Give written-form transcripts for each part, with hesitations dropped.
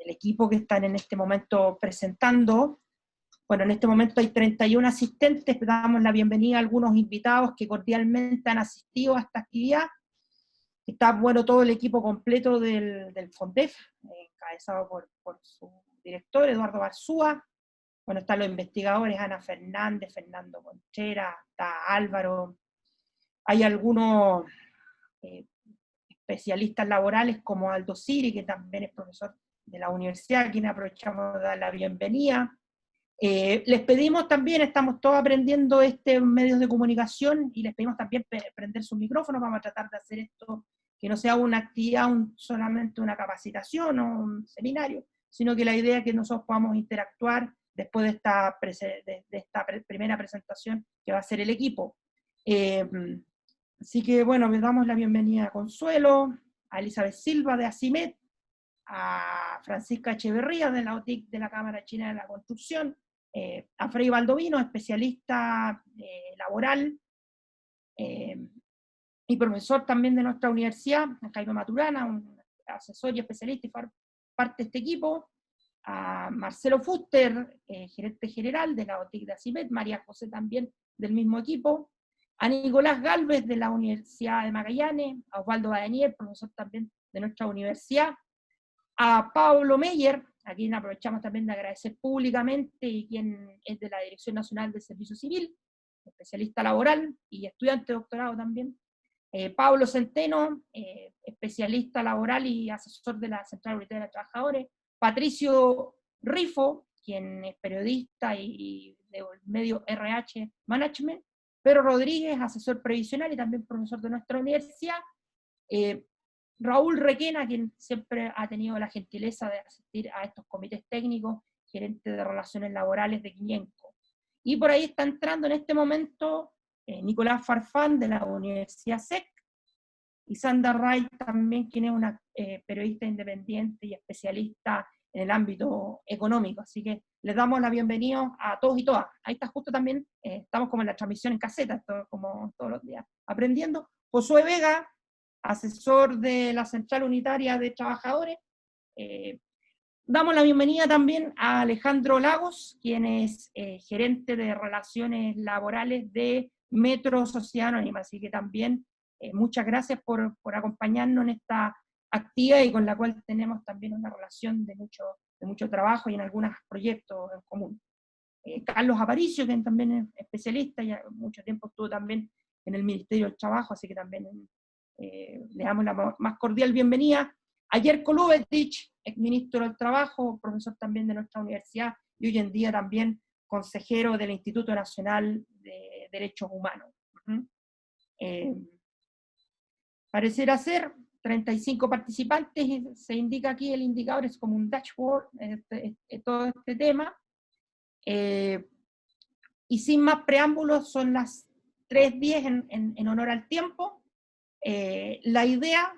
del equipo que están en este momento presentando. Bueno, en este momento hay 31 asistentes, damos la bienvenida a algunos invitados que cordialmente han asistido a esta actividad. Está, bueno, todo el equipo completo del FONDEF, encabezado por su director, Eduardo Barzúa. Bueno, están los investigadores, Ana Fernández, Fernando Contreras, está Álvaro. Hay algunos especialistas laborales como Aldo Siri, que también es profesor de la universidad, a quien aprovechamos de dar la bienvenida. Les pedimos también, estamos todos aprendiendo medios de comunicación, y les pedimos también prender sus micrófonos. Vamos a tratar de hacer esto, que no sea una actividad, solamente una capacitación o un seminario, sino que la idea es que nosotros podamos interactuar después de esta primera presentación que va a ser el equipo. Así que, bueno, les damos la bienvenida a Consuelo, a Elizabeth Silva de ACIMED, a Francisca Echeverría de la OTIC de la Cámara China de la Construcción, a Frei Baldovino, especialista laboral, y profesor también de nuestra universidad, a Jaime Maturana, un asesor y especialista y parte de este equipo, a Marcelo Fuster, gerente general de la OTIC de ACIMED, María José también del mismo equipo, a Nicolás Galvez de la Universidad de Magallanes, a Osvaldo Badenier, profesor también de nuestra universidad, a Pablo Meyer, a quien aprovechamos también de agradecer públicamente, y quien es de la Dirección Nacional del Servicio Civil, especialista laboral y estudiante de doctorado también. Pablo Centeno, especialista laboral y asesor de la Central Unitaria de Trabajadores. Patricio Rifo, quien es periodista y del medio RH Management. Pedro Rodríguez, asesor previsional y también profesor de nuestra universidad. Raúl Requena, quien siempre ha tenido la gentileza de asistir a estos comités técnicos, gerente de relaciones laborales de Quiñenco. Y por ahí está entrando en este momento Nicolás Farfán de la Universidad SEC, y Sandra Wright también, quien es una periodista independiente y especialista en el ámbito económico. Así que les damos la bienvenida a todos y todas. Ahí está justo también, estamos como en la transmisión en caseta, como todos los días, aprendiendo. Josué Vega, asesor de la Central Unitaria de Trabajadores. Damos la bienvenida también a Alejandro Lagos, quien es gerente de Relaciones Laborales de Metro Sociedad Anónima. Así que también muchas gracias por acompañarnos en esta actividad, y con la cual tenemos también una relación de mucho trabajo y en algunos proyectos en común. Carlos Aparicio, quien también es especialista, ya mucho tiempo estuvo también en el Ministerio del Trabajo, así que también le damos la más cordial bienvenida. A Jerko Lubetich, exministro del Trabajo, profesor también de nuestra universidad, y hoy en día también consejero del Instituto Nacional de Derechos Humanos. Pareciera ser 35 participantes, se indica aquí, el indicador es como un dashboard, todo este tema. Y sin más preámbulos, son las 3:10 en honor al tiempo. La idea,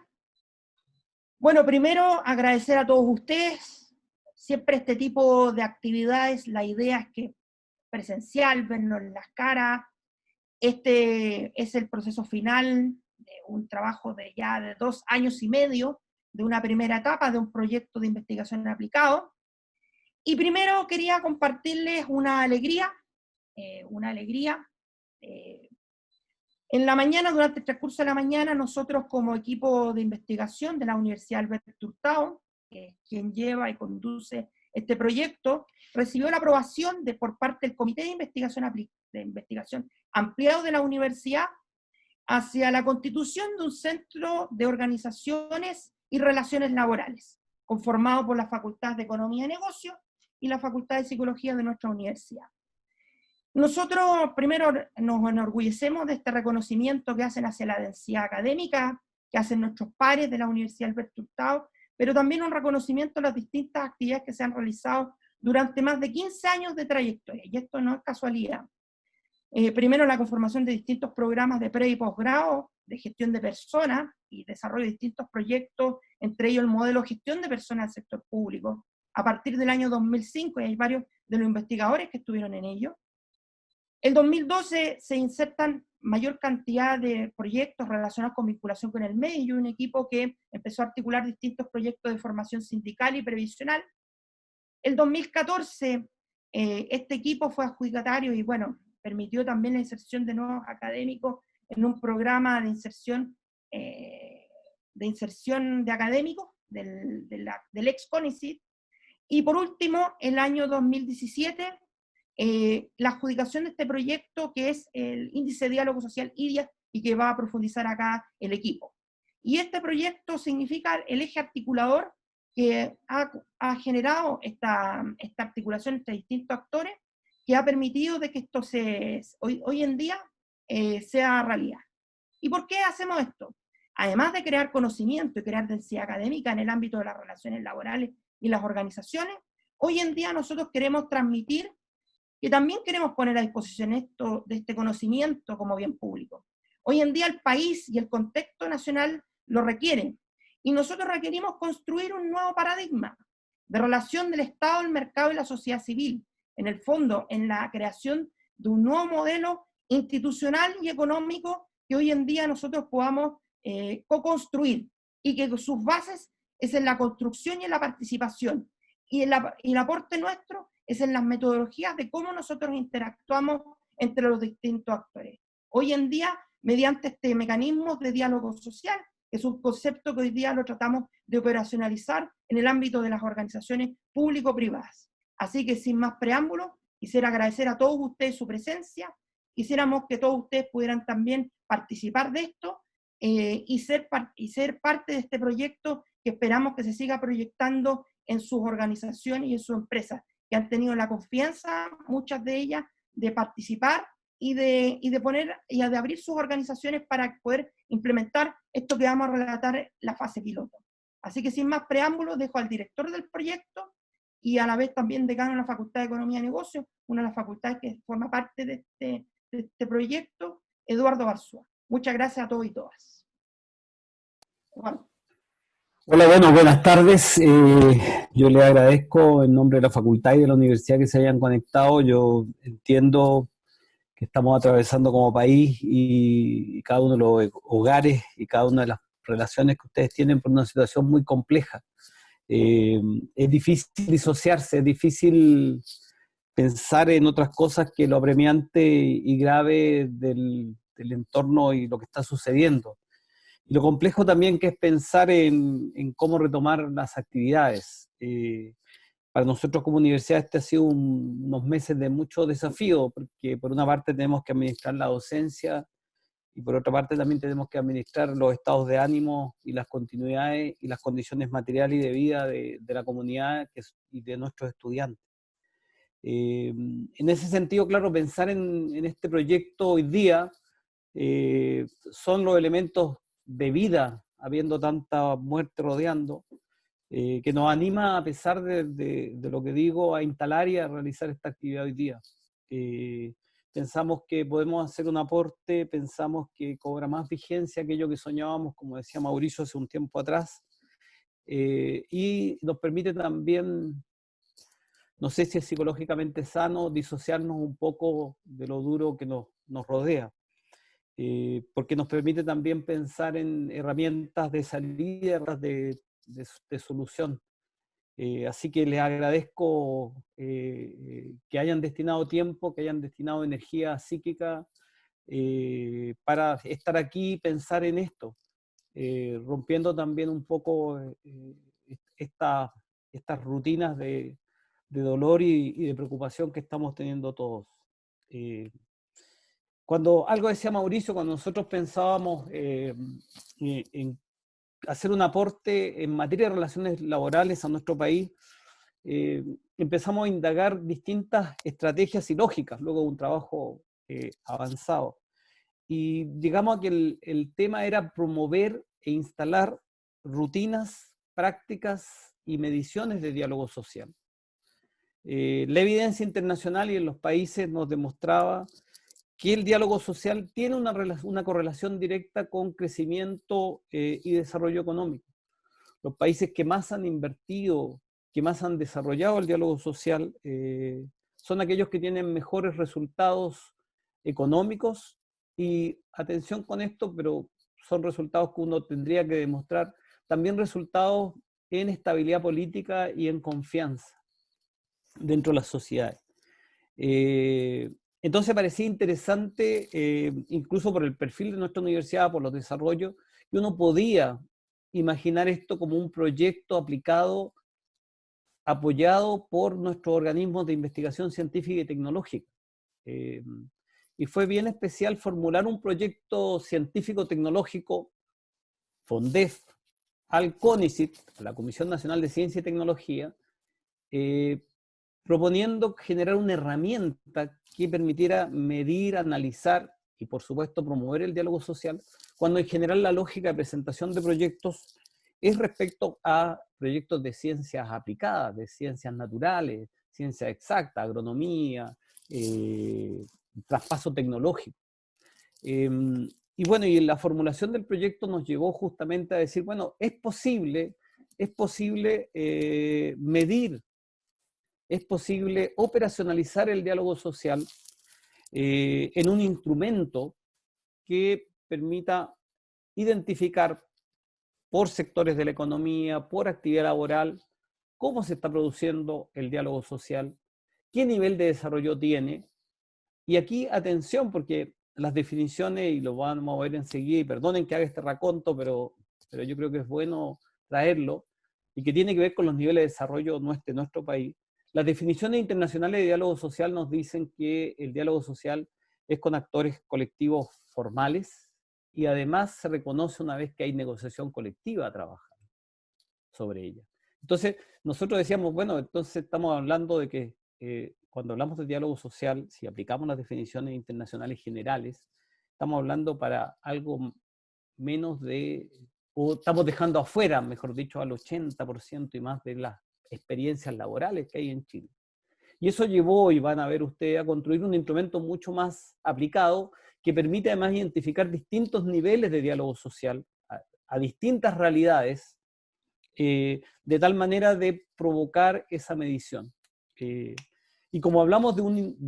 bueno, primero agradecer a todos ustedes. Siempre este tipo de actividades, la idea es que presencial, vernos en las caras. Este es el proceso final de un trabajo de 2 años y medio, de una primera etapa de un proyecto de investigación aplicado. Y primero quería compartirles una alegría. En la mañana, durante el transcurso de la mañana, nosotros como equipo de investigación de la Universidad Alberto Hurtado, que es quien lleva y conduce este proyecto, recibió la aprobación por parte del Comité de Investigación Ampliado de la Universidad hacia la constitución de un centro de organizaciones y relaciones laborales, conformado por la Facultad de Economía y Negocios y la Facultad de Psicología de nuestra universidad. Nosotros primero nos enorgullecemos de este reconocimiento que hacen hacia la densidad académica, que hacen nuestros pares de la Universidad Alberto Hurtado, pero también un reconocimiento a las distintas actividades que se han realizado durante más de 15 años de trayectoria, y esto no es casualidad. Primero, la conformación de distintos programas de pre- y posgrado, de gestión de personas, y desarrollo de distintos proyectos, entre ellos el modelo de gestión de personas del sector público, a partir del año 2005, y hay varios de los investigadores que estuvieron en ello. El 2012 se insertan mayor cantidad de proyectos relacionados con vinculación con el medio, un equipo que empezó a articular distintos proyectos de formación sindical y previsional. El 2014, este equipo fue adjudicatario y, bueno, permitió también la inserción de nuevos académicos en un programa de inserción de académicos del ex CONICYT. Y por último, el año 2017, la adjudicación de este proyecto, que es el Índice de Diálogo Social IDIA, y que va a profundizar acá el equipo. Y este proyecto significa el eje articulador que ha generado esta articulación entre distintos actores, que ha permitido de que esto hoy en día sea realidad. ¿Y por qué hacemos esto? Además de crear conocimiento y crear densidad académica en el ámbito de las relaciones laborales y las organizaciones, hoy en día nosotros queremos transmitir que también queremos poner a disposición esto, de este conocimiento como bien público. Hoy en día el país y el contexto nacional lo requieren, y nosotros requerimos construir un nuevo paradigma de relación del Estado, el mercado y la sociedad civil, en el fondo, en la creación de un nuevo modelo institucional y económico que hoy en día nosotros podamos co-construir, y que sus bases es en la construcción y en la participación, y el aporte nuestro es en las metodologías de cómo nosotros interactuamos entre los distintos actores. Hoy en día, mediante este mecanismo de diálogo social, que es un concepto que hoy día lo tratamos de operacionalizar en el ámbito de las organizaciones público-privadas. Así que sin más preámbulos, quisiera agradecer a todos ustedes su presencia, quisiéramos que todos ustedes pudieran también participar de esto y ser parte de este proyecto que esperamos que se siga proyectando en sus organizaciones y en sus empresas, que han tenido la confianza, muchas de ellas, de participar y de abrir sus organizaciones para poder implementar esto que vamos a relatar, la fase piloto. Así que sin más preámbulos, dejo al director del proyecto y a la vez también decano de la Facultad de Economía y Negocios, una de las facultades que forma parte de este proyecto, Eduardo Barzúa. Muchas gracias a todos y todas. Bueno. Hola, bueno, buenas tardes. Yo le agradezco en nombre de la facultad y de la universidad que se hayan conectado. Yo entiendo que estamos atravesando como país y cada uno de los hogares y cada una de las relaciones que ustedes tienen por una situación muy compleja. Es difícil disociarse, es difícil pensar en otras cosas que lo apremiante y grave del entorno y lo que está sucediendo. Y lo complejo también que es pensar en cómo retomar las actividades. Para nosotros como universidad este ha sido unos meses de mucho desafío, porque por una parte tenemos que administrar la docencia y por otra parte también tenemos que administrar los estados de ánimo y las continuidades y las condiciones materiales y de vida de la comunidad y de nuestros estudiantes. En ese sentido, claro, pensar en este proyecto hoy día son los elementos de vida, habiendo tanta muerte rodeando, que nos anima, a pesar de lo que digo, a instalar y a realizar esta actividad hoy día. Pensamos que podemos hacer un aporte, pensamos que cobra más vigencia aquello que soñábamos, como decía Mauricio hace un tiempo atrás, y nos permite también, no sé si es psicológicamente sano, disociarnos un poco de lo duro que nos rodea. Porque nos permite también pensar en herramientas de salida, de solución. Así que les agradezco que hayan destinado tiempo, que hayan destinado energía psíquica para estar aquí y pensar en esto, rompiendo también un poco estas rutinas de dolor y de preocupación que estamos teniendo todos. Cuando algo decía Mauricio, cuando nosotros pensábamos en hacer un aporte en materia de relaciones laborales a nuestro país, empezamos a indagar distintas estrategias y lógicas, luego de un trabajo avanzado. Y digamos que el tema era promover e instalar rutinas, prácticas y mediciones de diálogo social. La evidencia internacional y en los países nos demostraba que el diálogo social tiene una correlación directa con crecimiento y desarrollo económico. Los países que más han invertido, que más han desarrollado el diálogo social, son aquellos que tienen mejores resultados económicos y atención con esto, pero son resultados que uno tendría que demostrar, también resultados en estabilidad política y en confianza dentro de las sociedades. Entonces parecía interesante, incluso por el perfil de nuestra universidad, por los desarrollos, que uno podía imaginar esto como un proyecto aplicado, apoyado por nuestros organismos de investigación científica y tecnológica. Y fue bien especial formular un proyecto científico-tecnológico, FONDEF, al CONICIT, la Comisión Nacional de Ciencia y Tecnología, proponiendo generar una herramienta que permitiera medir, analizar y, por supuesto, promover el diálogo social, cuando en general la lógica de presentación de proyectos es respecto a proyectos de ciencias aplicadas, de ciencias naturales, ciencia exacta, agronomía, traspaso tecnológico. Y bueno, y la formulación del proyecto nos llevó justamente a decir, bueno, es posible medir, es posible operacionalizar el diálogo social en un instrumento que permita identificar por sectores de la economía, por actividad laboral, cómo se está produciendo el diálogo social, qué nivel de desarrollo tiene. Y aquí, atención, porque las definiciones, y lo vamos a ver enseguida, y perdonen que haga este raconto, pero yo creo que es bueno traerlo, y que tiene que ver con los niveles de desarrollo de nuestro país. Las definiciones internacionales de diálogo social nos dicen que el diálogo social es con actores colectivos formales, y además se reconoce una vez que hay negociación colectiva a trabajar sobre ella. Entonces, nosotros decíamos, bueno, entonces estamos hablando de que cuando hablamos de diálogo social, si aplicamos las definiciones internacionales generales, estamos hablando para algo menos de, o estamos dejando afuera, mejor dicho, al 80% y más de las experiencias laborales que hay en Chile. Y eso llevó, y van a ver ustedes, a construir un instrumento mucho más aplicado que permite además identificar distintos niveles de diálogo social a distintas realidades, de tal manera de provocar esa medición. Y como hablamos de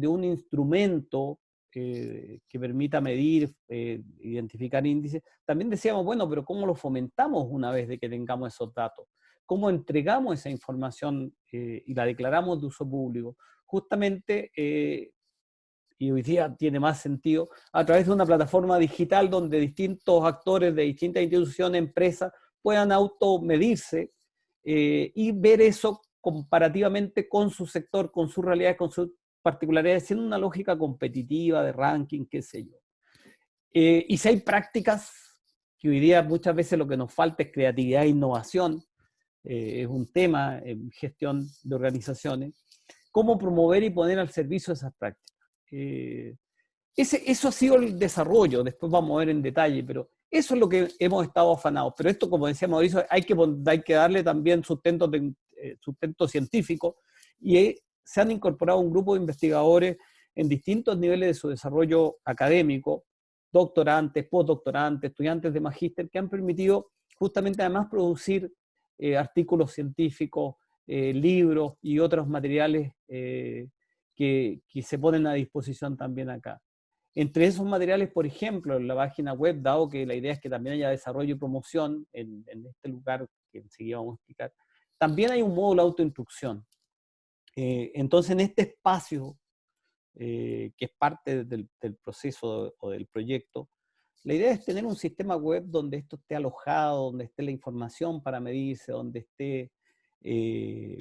un instrumento que permita medir, identificar índices, también decíamos, bueno, pero ¿cómo lo fomentamos una vez de que tengamos esos datos? ¿Cómo entregamos esa información y la declaramos de uso público? Justamente, y hoy día tiene más sentido, a través de una plataforma digital donde distintos actores de distintas instituciones, empresas, puedan automedirse y ver eso comparativamente con su sector, con sus realidades, con sus particularidades, siendo una lógica competitiva de ranking, qué sé yo. Y si hay prácticas, que hoy día muchas veces lo que nos falta es creatividad e innovación, es un tema en gestión de organizaciones, cómo promover y poner al servicio esas prácticas. Eso ha sido el desarrollo, después vamos a ver en detalle, pero eso es lo que hemos estado afanados. Pero esto, como decía Mauricio, hay que darle también sustento científico, y se han incorporado un grupo de investigadores en distintos niveles de su desarrollo académico, doctorantes, postdoctorantes, estudiantes de magíster, que han permitido justamente además producir artículos científicos, libros y otros materiales que se ponen a disposición también acá. Entre esos materiales, por ejemplo, en la página web, dado que la idea es que también haya desarrollo y promoción en este lugar que enseguida vamos a explicar, también hay un módulo de autoinstrucción. Entonces, en este espacio, que es parte del proceso o del proyecto, la idea es tener un sistema web donde esto esté alojado, donde esté la información para medirse, donde esté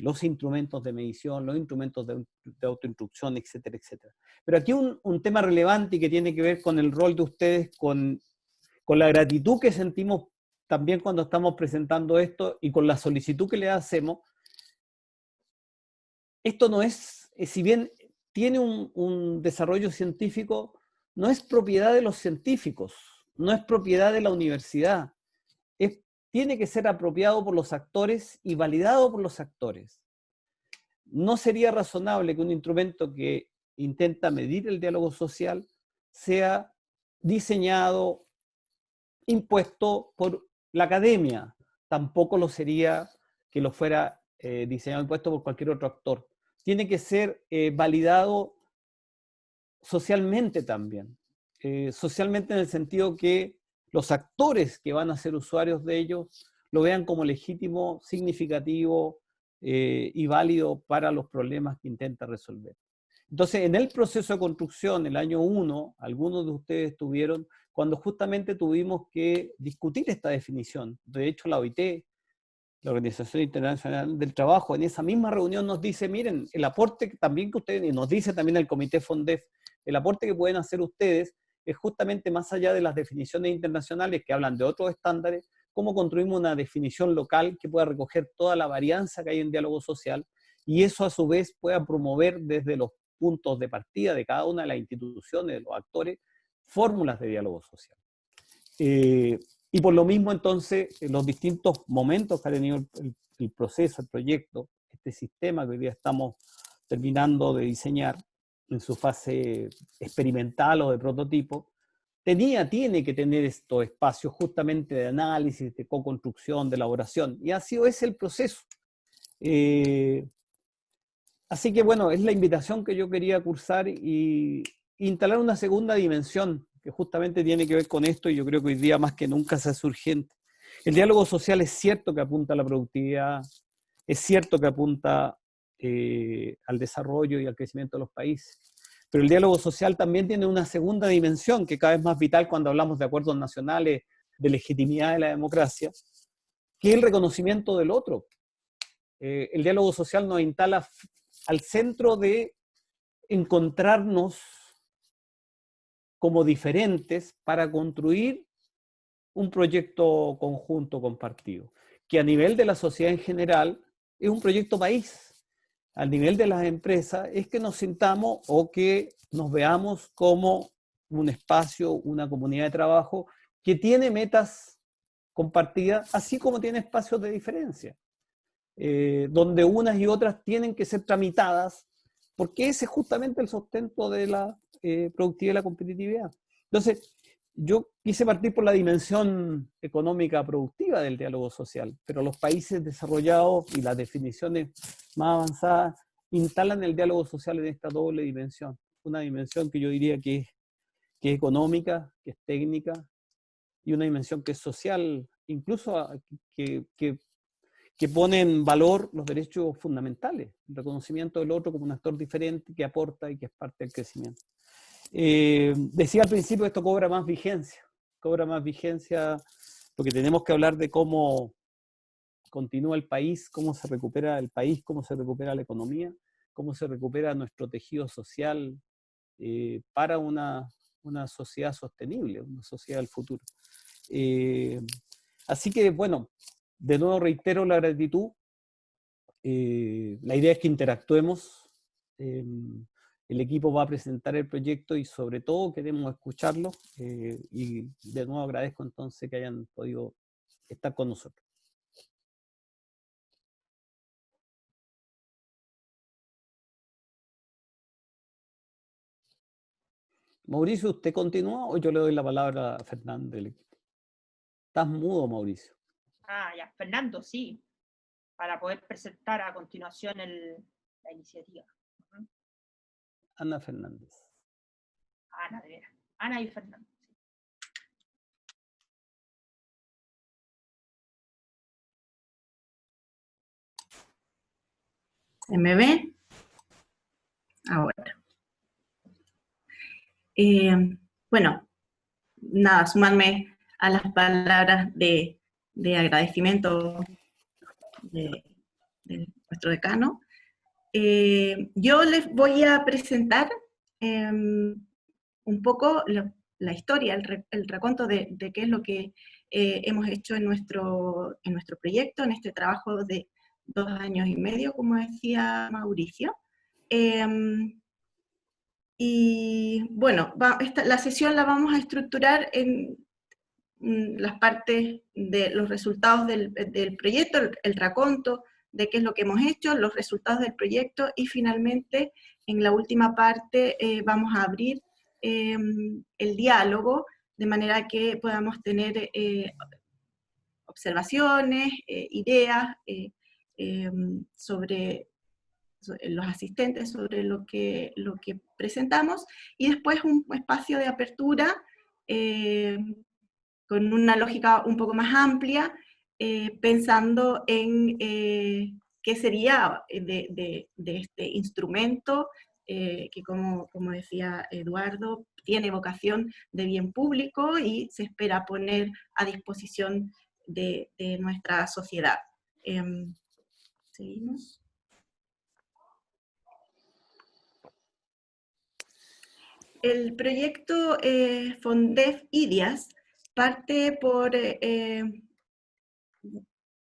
los instrumentos de medición, los instrumentos de autoinstrucción, etcétera, etcétera. Pero aquí un tema relevante y que tiene que ver con el rol de ustedes, con la gratitud que sentimos también cuando estamos presentando esto y con la solicitud que le hacemos. Esto no es, si bien tiene un desarrollo científico, no es propiedad de los científicos, no es propiedad de la universidad, tiene que ser apropiado por los actores y validado por los actores. No sería razonable que un instrumento que intenta medir el diálogo social sea diseñado, impuesto por la academia. Tampoco lo sería que lo fuera diseñado, impuesto por cualquier otro actor. Tiene que ser validado socialmente también. socialmente en el sentido que los actores que van a ser usuarios de ellos lo vean como legítimo, significativo y válido para los problemas que intenta resolver. Entonces, en el proceso de construcción, el año 1, algunos de ustedes estuvieron cuando justamente tuvimos que discutir esta definición. De hecho, la OIT, la Organización Internacional del Trabajo, en esa misma reunión nos dice, miren, el aporte también que ustedes, y nos dice también el Comité FONDEF, el aporte que pueden hacer ustedes es justamente más allá de las definiciones internacionales que hablan de otros estándares, cómo construimos una definición local que pueda recoger toda la varianza que hay en diálogo social, y eso a su vez pueda promover desde los puntos de partida de cada una de las instituciones, de los actores, fórmulas de diálogo social. Y por lo mismo, entonces, los distintos momentos que ha tenido el proceso, el proyecto, este sistema que hoy día estamos terminando de diseñar en su fase experimental o de prototipo, tiene que tener estos espacios justamente de análisis, de co-construcción, de elaboración, y ha sido ese el proceso. Así que bueno, es la invitación que yo quería cursar y instalar una segunda dimensión que justamente tiene que ver con esto, y yo creo que hoy día más que nunca se hace urgente. El diálogo social es cierto que apunta a la productividad, es cierto que apunta al desarrollo y al crecimiento de los países, pero el diálogo social también tiene una segunda dimensión que cada vez más vital cuando hablamos de acuerdos nacionales, de legitimidad de la democracia, que es el reconocimiento del otro. El diálogo social nos instala al centro de encontrarnos como diferentes para construir un proyecto conjunto compartido, que a nivel de la sociedad en general es un proyecto país. Al nivel de las empresas es que nos sintamos o que nos veamos como un espacio, una comunidad de trabajo que tiene metas compartidas, así como tiene espacios de diferencia, donde unas y otras tienen que ser tramitadas, porque ese es justamente el sustento de la productividad y la competitividad. Entonces, yo quise partir por la dimensión económica productiva del diálogo social, pero los países desarrollados y las definiciones más avanzadas instalan el diálogo social en esta doble dimensión. Una dimensión que yo diría que es económica, que es técnica, y una dimensión que es social, incluso que pone en valor los derechos fundamentales, el reconocimiento del otro como un actor diferente que aporta y que es parte del crecimiento. Decía al principio, esto cobra más vigencia porque tenemos que hablar de cómo continúa el país, cómo se recupera el país, cómo se recupera la economía, cómo se recupera nuestro tejido social para una sociedad sostenible, una sociedad del futuro. Así que, bueno, de nuevo reitero la gratitud. La idea es que interactuemos. El equipo va a presentar el proyecto y sobre todo queremos escucharlo. Y de nuevo agradezco entonces que hayan podido estar con nosotros. Mauricio, ¿usted continúa o yo le doy la palabra a Fernando del equipo? Estás mudo, Mauricio. Ya, Fernando, sí, para poder presentar a continuación la iniciativa. Ana Fernández. Ana, de veras. Ana y Fernando. ¿Me ven? Ahora. Bueno, nada, sumarme a las palabras de agradecimiento de nuestro decano. Yo les voy a presentar un poco la historia, el recuento de qué es lo que hemos hecho en nuestro proyecto, en este trabajo de 2 años y medio, como decía Mauricio. Y bueno, la sesión la vamos a estructurar en las partes de los resultados del proyecto, el raconto de qué es lo que hemos hecho, los resultados del proyecto, y finalmente en la última parte vamos a abrir el diálogo de manera que podamos tener observaciones, ideas sobre los asistentes sobre lo que presentamos, y después un espacio de apertura con una lógica un poco más amplia, pensando en qué sería de este instrumento que, como decía Eduardo, tiene vocación de bien público y se espera poner a disposición de nuestra sociedad. Seguimos. El proyecto Fondef IDIAS parte por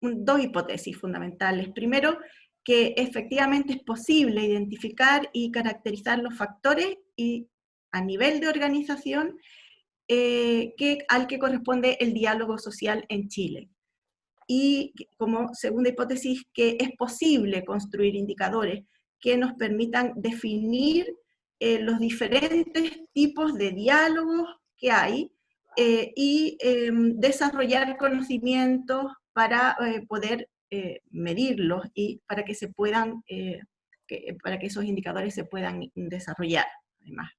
dos hipótesis fundamentales. Primero, que efectivamente es posible identificar y caracterizar los factores y a nivel de organización al que corresponde el diálogo social en Chile. Y como segunda hipótesis, que es posible construir indicadores que nos permitan definir los diferentes tipos de diálogos que hay y desarrollar conocimientos para poder medirlos y para que se puedan, para que esos indicadores se puedan desarrollar, además.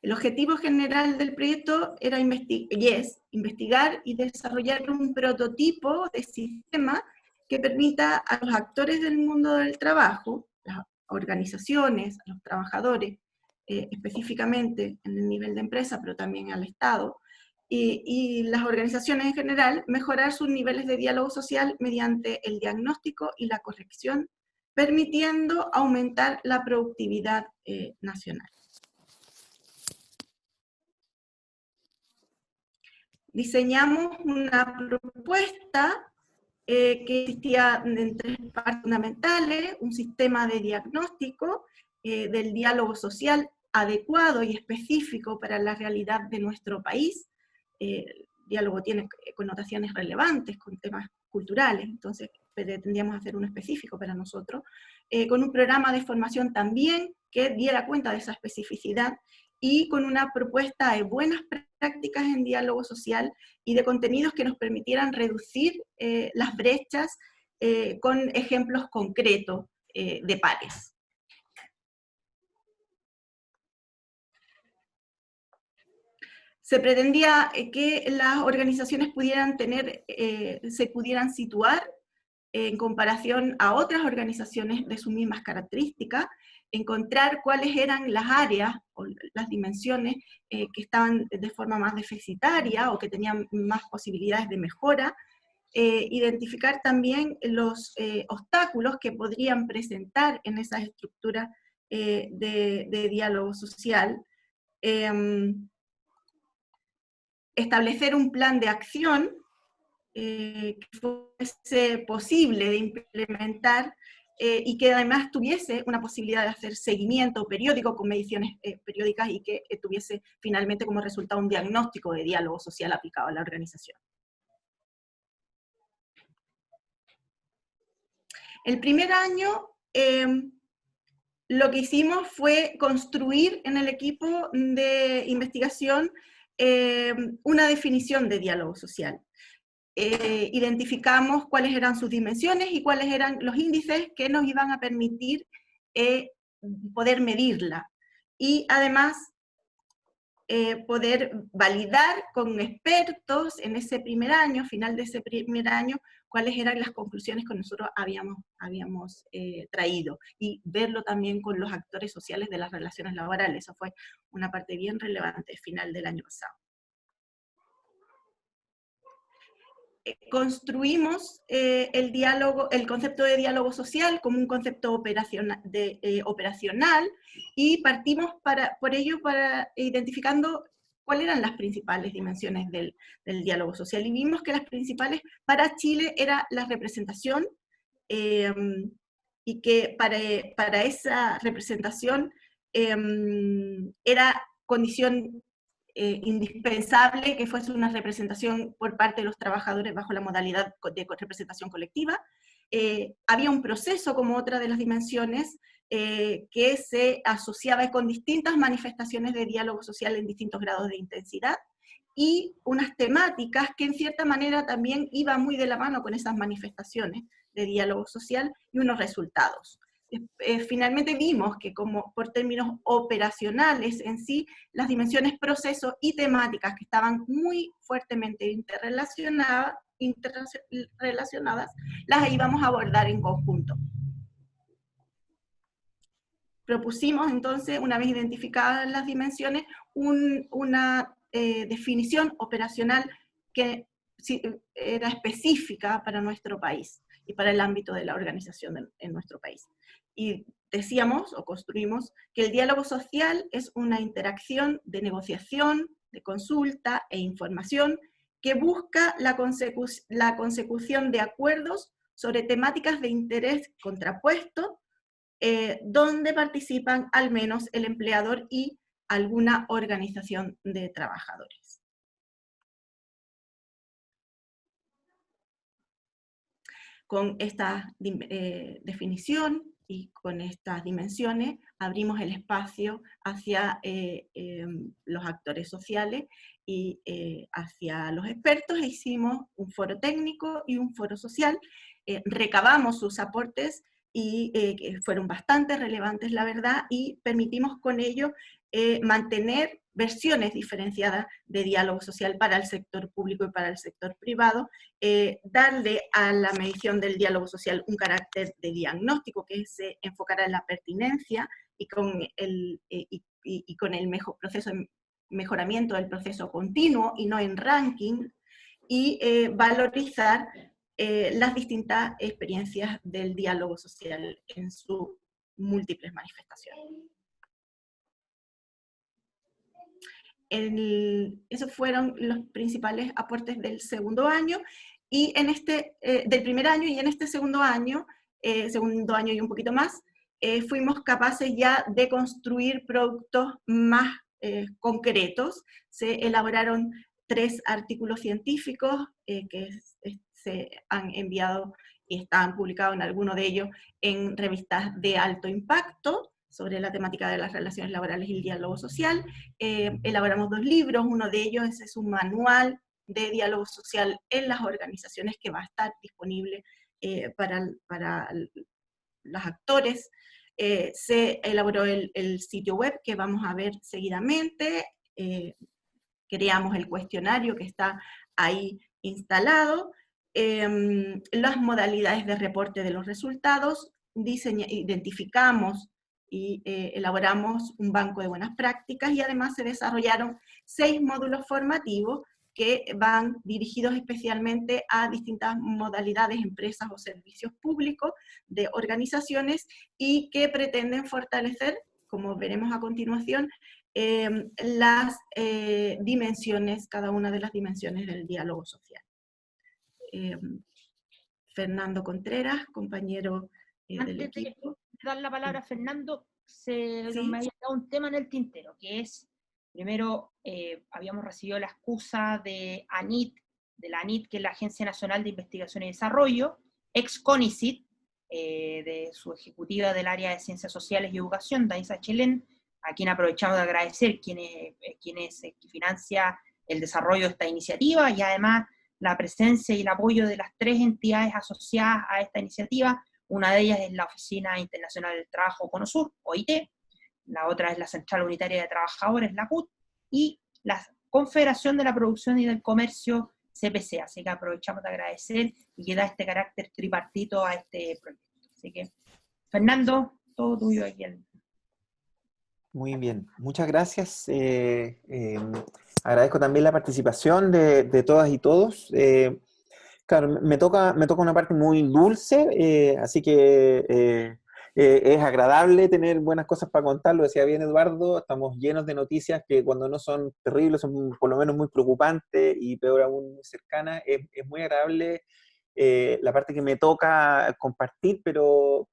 El objetivo general del proyecto era investigar y desarrollar un prototipo de sistema que permita a los actores del mundo del trabajo, las organizaciones, a los trabajadores, específicamente en el nivel de empresa, pero también al Estado, y las organizaciones en general, mejorar sus niveles de diálogo social mediante el diagnóstico y la corrección, permitiendo aumentar la productividad nacional. Diseñamos una propuesta que existía en tres partes fundamentales: un sistema de diagnóstico del diálogo social adecuado y específico para la realidad de nuestro país. El diálogo tiene connotaciones relevantes con temas culturales, entonces pretendíamos hacer uno específico para nosotros, con un programa de formación también que diera cuenta de esa especificidad, y con una propuesta de buenas prácticas en diálogo social y de contenidos que nos permitieran reducir las brechas con ejemplos concretos de pares. Se pretendía que las organizaciones pudieran se pudieran situar en comparación a otras organizaciones de sus mismas características, encontrar cuáles eran las áreas o las dimensiones que estaban de forma más deficitaria o que tenían más posibilidades de mejora, identificar también los obstáculos que podrían presentar en esas estructuras de diálogo social, establecer un plan de acción que fuese posible de implementar y que además tuviese una posibilidad de hacer seguimiento periódico con mediciones periódicas y que tuviese finalmente como resultado un diagnóstico de diálogo social aplicado a la organización. El primer año lo que hicimos fue construir en el equipo de investigación una definición de diálogo social. Identificamos cuáles eran sus dimensiones y cuáles eran los índices que nos iban a permitir poder medirla. Y además poder validar con expertos en ese primer año, final de ese primer año, cuáles eran las conclusiones que nosotros habíamos traído, y verlo también con los actores sociales de las relaciones laborales. Eso fue una parte bien relevante final del año pasado. Construimos el concepto de diálogo social como un concepto operacional, y partimos por ello identificando cuáles eran las principales dimensiones del diálogo social, y vimos que las principales para Chile era la representación, y que para esa representación era condición indispensable que fuese una representación por parte de los trabajadores bajo la modalidad de representación colectiva. Había un proceso como otra de las dimensiones que se asociaba con distintas manifestaciones de diálogo social en distintos grados de intensidad, y unas temáticas que en cierta manera también iban muy de la mano con esas manifestaciones de diálogo social y unos resultados. Finalmente vimos que como por términos operacionales en sí, las dimensiones proceso y temáticas que estaban muy fuertemente interrelacionadas, las íbamos a abordar en conjunto. Propusimos entonces, una vez identificadas las dimensiones, una definición operacional que era específica para nuestro país y para el ámbito de la organización en nuestro país. Y decíamos o construimos que el diálogo social es una interacción de negociación, de consulta e información que busca la consecución de acuerdos sobre temáticas de interés contrapuesto, donde participan al menos el empleador y alguna organización de trabajadores. Con esta definición y con estas dimensiones abrimos el espacio hacia los actores sociales y hacia los expertos, e hicimos un foro técnico y un foro social, recabamos sus aportes y que fueron bastante relevantes, la verdad, y permitimos con ello mantener versiones diferenciadas de diálogo social para el sector público y para el sector privado, darle a la medición del diálogo social un carácter de diagnóstico que se enfocará en la pertinencia y con el, proceso de mejoramiento del proceso continuo y no en ranking, y valorizar las distintas experiencias del diálogo social en sus múltiples manifestaciones. Esos fueron los principales aportes del segundo año, y en del primer año, y en este segundo año y un poquito más, fuimos capaces ya de construir productos más concretos. Se elaboraron 3 artículos científicos que se han enviado y están publicados en alguno de ellos en revistas de alto impacto sobre la temática de las relaciones laborales y el diálogo social. Elaboramos 2 libros, uno de ellos es un manual de diálogo social en las organizaciones que va a estar disponible para los actores. Se elaboró el sitio web que vamos a ver seguidamente, creamos el cuestionario que está ahí instalado, las modalidades de reporte de los resultados, identificamos y elaboramos un banco de buenas prácticas, y además se desarrollaron 6 módulos formativos que van dirigidos especialmente a distintas modalidades, empresas o servicios públicos de organizaciones, y que pretenden fortalecer, como veremos a continuación, las dimensiones, cada una de las dimensiones del diálogo social. Fernando Contreras, compañero del equipo. Antes de dar la palabra a Fernando, ¿sí? Me había dado un tema en el tintero, que es, primero, habíamos recibido la excusa de ANIT, que es la Agencia Nacional de Investigación y Desarrollo, ex CONICIT, de su ejecutiva del área de Ciencias Sociales y Educación, Daisa Chelén, a quien aprovechamos de agradecer, quien financia el desarrollo de esta iniciativa, y además la presencia y el apoyo de las 3 entidades asociadas a esta iniciativa. Una de ellas es la Oficina Internacional del Trabajo CONOSUR, OIT, la otra es la Central Unitaria de Trabajadores, la CUT, y la Confederación de la Producción y del Comercio, CPC. Así que aprovechamos de agradecer y que da este carácter tripartito a este proyecto. Así que, Fernando, todo tuyo aquí. Muy bien, muchas gracias. Agradezco también la participación de todas y todos. Claro, me toca una parte muy dulce, así que es agradable tener buenas cosas para contar. Lo decía bien Eduardo, estamos llenos de noticias que cuando no son terribles son por lo menos muy preocupantes, y peor aún muy cercanas. Es muy agradable la parte que me toca compartir, pero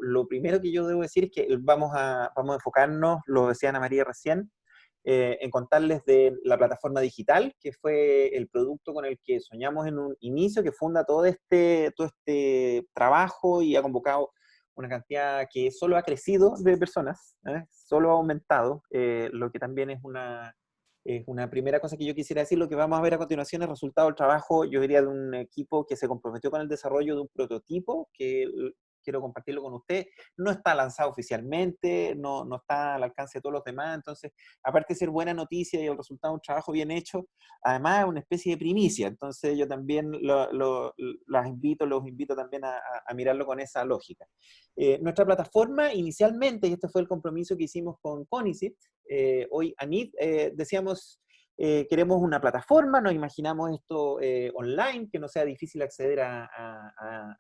lo primero que yo debo decir es que vamos a enfocarnos, lo decía Ana María recién, en contarles de la plataforma digital, que fue el producto con el que soñamos en un inicio, que funda todo este trabajo, y ha convocado una cantidad que solo ha crecido de personas, solo ha aumentado, lo que también es una una primera cosa que yo quisiera decir. Lo que vamos a ver a continuación es el resultado del trabajo, yo diría, de un equipo que se comprometió con el desarrollo de un prototipo que quiero compartirlo con usted. No está lanzado oficialmente, no está al alcance de todos los demás, entonces, aparte de ser buena noticia y el resultado de un trabajo bien hecho, además es una especie de primicia, entonces yo también los invito también a mirarlo con esa lógica. Nuestra plataforma inicialmente, y este fue el compromiso que hicimos con CONICET, hoy ANIT, decíamos, queremos una plataforma, nos imaginamos esto online, que no sea difícil acceder a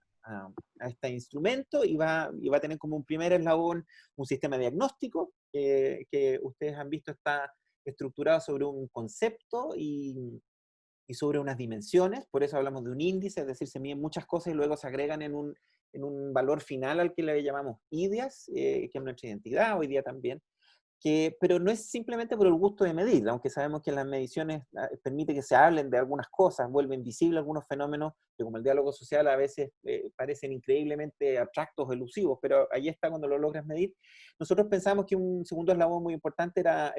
este instrumento, y va a tener como un primer eslabón un sistema diagnóstico que ustedes han visto está estructurado sobre un concepto y sobre unas dimensiones, por eso hablamos de un índice, es decir, se miden muchas cosas y luego se agregan en un valor final al que le llamamos IDIAS, que es nuestra identidad hoy día también. Pero no es simplemente por el gusto de medir, aunque sabemos que las mediciones permiten que se hablen de algunas cosas, vuelven visibles algunos fenómenos que, como el diálogo social, a veces parecen increíblemente abstractos o elusivos, pero ahí está cuando lo logras medir. Nosotros pensamos que un segundo eslabón muy importante era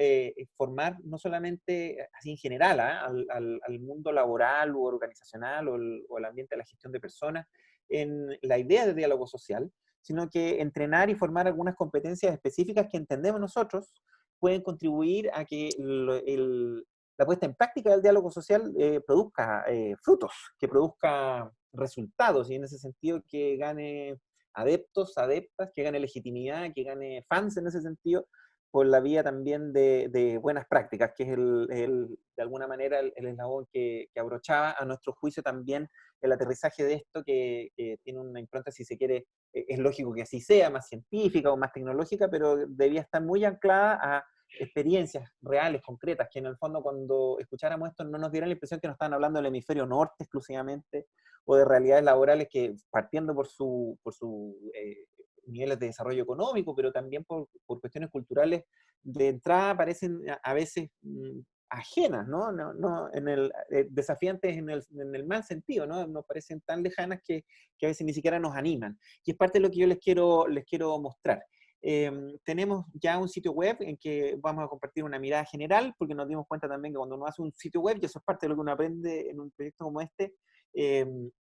formar, no solamente así en general, al mundo laboral u organizacional o el ambiente de la gestión de personas, en la idea de diálogo social, sino que entrenar y formar algunas competencias específicas que entendemos nosotros pueden contribuir a que la puesta en práctica del diálogo social produzca frutos, que produzca resultados, y en ese sentido que gane adeptos, adeptas, que gane legitimidad, que gane fans en ese sentido, por la vía también de buenas prácticas, que es de alguna manera el eslabón que abrochaba a nuestro juicio también el aterrizaje de esto, que tiene una impronta, si se quiere, es lógico que así sea, más científica o más tecnológica, pero debía estar muy anclada a experiencias reales, concretas, que en el fondo cuando escucháramos esto no nos diera la impresión que nos estaban hablando del hemisferio norte exclusivamente, o de realidades laborales que, partiendo por su niveles de desarrollo económico, pero también por cuestiones culturales, de entrada parecen a veces ajenas, ¿no? Desafiantes en el mal sentido, ¿no? Nos parecen tan lejanas que a veces ni siquiera nos animan. Y es parte de lo que yo les quiero mostrar. Tenemos ya un sitio web en que vamos a compartir una mirada general, porque nos dimos cuenta también que cuando uno hace un sitio web, y eso es parte de lo que uno aprende en un proyecto como este,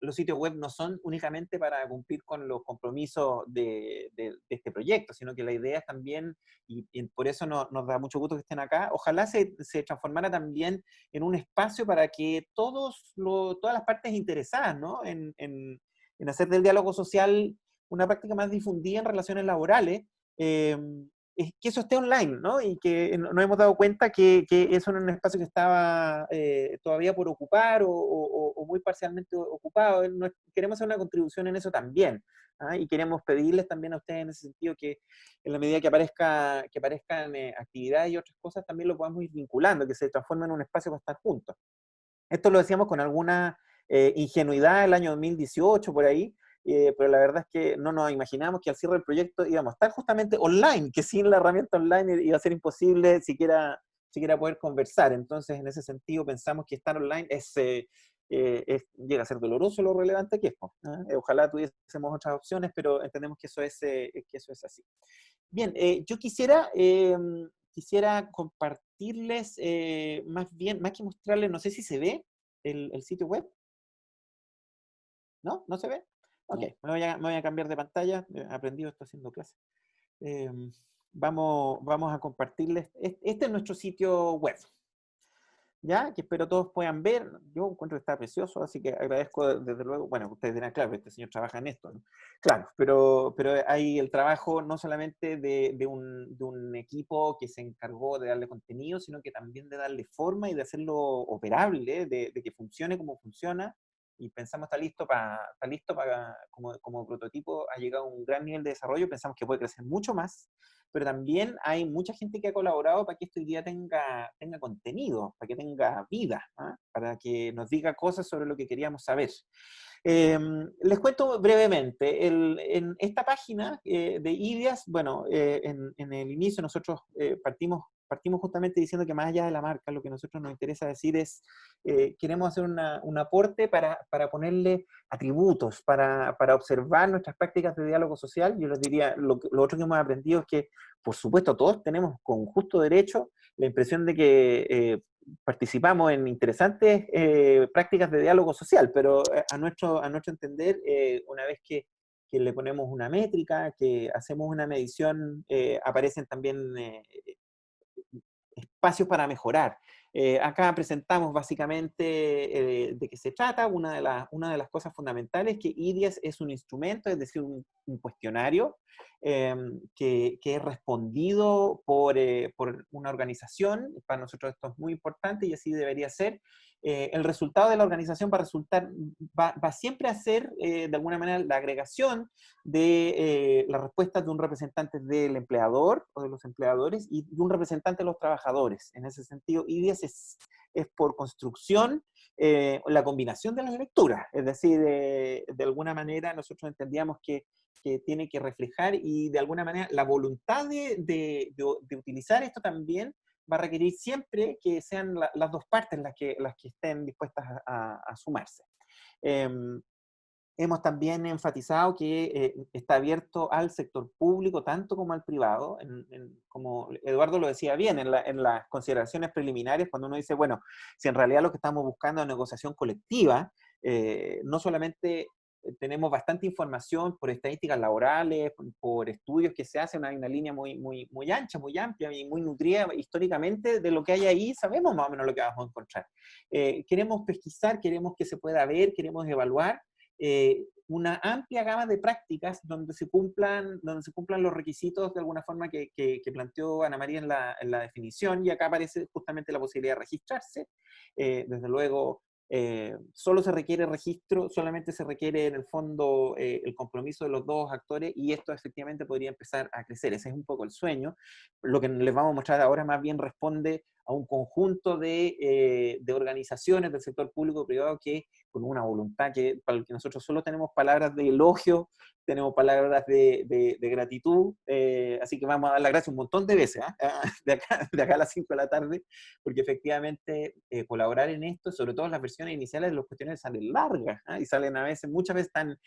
los sitios web no son únicamente para cumplir con los compromisos de este proyecto, sino que la idea es también, y por eso nos da mucho gusto que estén acá, ojalá se transformara también en un espacio para que todas las partes interesadas, ¿no? en hacer del diálogo social una práctica más difundida en relaciones laborales, es que eso esté online, ¿no? Y que nos hemos dado cuenta que eso era un espacio que estaba todavía por ocupar o muy parcialmente ocupado. Queremos hacer una contribución en eso también, ¿ah? Y queremos pedirles también a ustedes en ese sentido que en la medida que aparezcan actividades y otras cosas, también lo podamos ir vinculando, que se transforme en un espacio para estar juntos. Esto lo decíamos con alguna ingenuidad el año 2018, por ahí, pero la verdad es que no nos imaginamos que al cierre del proyecto íbamos a estar justamente online, que sin la herramienta online iba a ser imposible siquiera poder conversar. Entonces, en ese sentido, pensamos que estar online llega a ser doloroso lo relevante que es, ¿eh? Ojalá tuviésemos otras opciones, pero entendemos que eso es así. Bien, yo quisiera compartirles, más que mostrarles, no sé si se ve el sitio web. ¿No? ¿No se ve? Ok, me voy a cambiar de pantalla. He aprendido esto haciendo clase. Vamos a compartirles. Este es nuestro sitio web, ¿ya? Que espero todos puedan ver. Yo encuentro que está precioso, así que agradezco desde luego. Bueno, ustedes dirán, claro, este señor trabaja en esto, ¿no? Claro, pero hay el trabajo no solamente de un equipo que se encargó de darle contenido, sino que también de darle forma y de hacerlo operable, de que funcione como funciona. Y pensamos está listo para como prototipo, ha llegado a un gran nivel de desarrollo, pensamos que puede crecer mucho más, pero también hay mucha gente que ha colaborado para que esto hoy día tenga contenido, para que tenga vida, ¿eh? Para que nos diga cosas sobre lo que queríamos saber. Les cuento brevemente, en esta página de IDIAS, bueno, en el inicio nosotros partimos justamente diciendo que más allá de la marca, lo que a nosotros nos interesa decir es, queremos hacer un aporte para ponerle atributos, para observar nuestras prácticas de diálogo social. Yo les diría, lo otro que hemos aprendido es que, por supuesto, todos tenemos con justo derecho la impresión de que participamos en interesantes prácticas de diálogo social, pero a nuestro entender, una vez que le ponemos una métrica, que hacemos una medición, aparecen también espacios para mejorar. Acá presentamos básicamente de qué se trata. Una de las cosas fundamentales que IDIAS es un instrumento, es decir, un cuestionario que es respondido por una organización. Para nosotros esto es muy importante y así debería ser. El resultado de la organización va siempre a ser, de alguna manera, la agregación de las respuestas de un representante del empleador o de los empleadores y de un representante de los trabajadores. En ese sentido, IDIAS es por construcción la combinación de las lecturas. Es decir, de alguna manera nosotros entendíamos que tiene que reflejar y de alguna manera la voluntad de utilizar esto también va a requerir siempre que sean las dos partes las que estén dispuestas a sumarse. Hemos también enfatizado que está abierto al sector público tanto como al privado, como Eduardo lo decía bien, en las consideraciones preliminares, cuando uno dice, bueno, si en realidad lo que estamos buscando es negociación colectiva, no solamente tenemos bastante información por estadísticas laborales, por estudios que se hacen, hay una línea muy ancha, muy amplia y muy nutrida históricamente de lo que hay ahí, sabemos más o menos lo que vamos a encontrar. Queremos pesquisar, queremos que se pueda ver, queremos evaluar una amplia gama de prácticas donde se cumplan los requisitos de alguna forma que planteó Ana María en la definición, y acá aparece justamente la posibilidad de registrarse. Desde luego, solo se requiere registro, solamente se requiere en el fondo el compromiso de los dos actores, y esto efectivamente podría empezar a crecer. Ese es un poco el sueño. Lo que les vamos a mostrar ahora más bien responde a un conjunto de organizaciones del sector público y privado que con una voluntad para el que nosotros solo tenemos palabras de elogio, tenemos palabras de gratitud, así que vamos a dar las gracias un montón de veces, de acá a las 5 de la tarde, porque efectivamente colaborar en esto, sobre todo las versiones iniciales de los cuestionarios salen largas, y salen muchas veces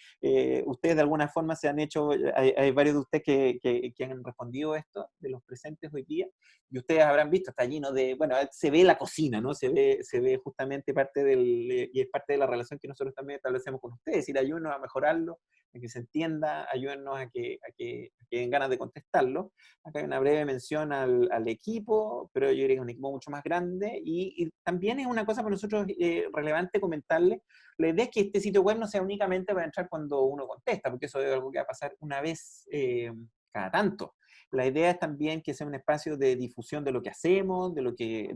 ustedes de alguna forma se han hecho, hay varios de ustedes que han respondido esto, de los presentes hoy día, y ustedes habrán visto, está lleno bueno, se ve la cocina, ¿no? Se ve justamente y es parte de la relación que nosotros también establecemos con ustedes, es decir, ayúdenos a mejorarlo, a que se entienda, ayúdennos a que den ganas de contestarlo. Acá hay una breve mención al equipo, pero yo diría que es un equipo mucho más grande, y también es una cosa para nosotros relevante comentarle, la idea es que este sitio web no sea únicamente para entrar cuando uno contesta, porque eso es algo que va a pasar una vez cada tanto. La idea es también que sea un espacio de difusión de lo que hacemos, de lo que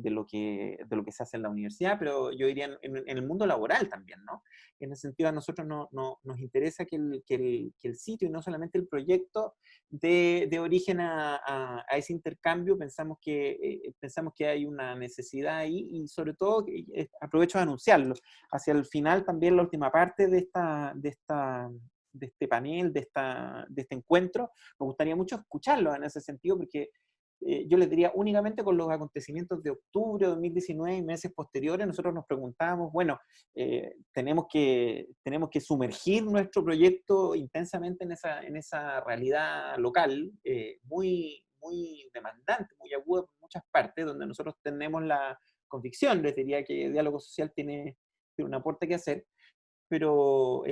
se hace en la universidad, pero yo diría en el mundo laboral también, ¿no? En ese sentido, a nosotros nos interesa que el sitio y no solamente el proyecto de origen a ese intercambio. Pensamos que hay una necesidad ahí, y sobre todo aprovecho de anunciarlo. Hacia el final también, la última parte de este panel, de este encuentro, me gustaría mucho escucharlo en ese sentido, porque yo les diría, únicamente con los acontecimientos de octubre de 2019 y meses posteriores, nosotros nos preguntábamos, bueno, tenemos que sumergir nuestro proyecto intensamente en esa realidad local, muy demandante, muy aguda por muchas partes, donde nosotros tenemos la convicción, les diría, que el diálogo social tiene un aporte que hacer, pero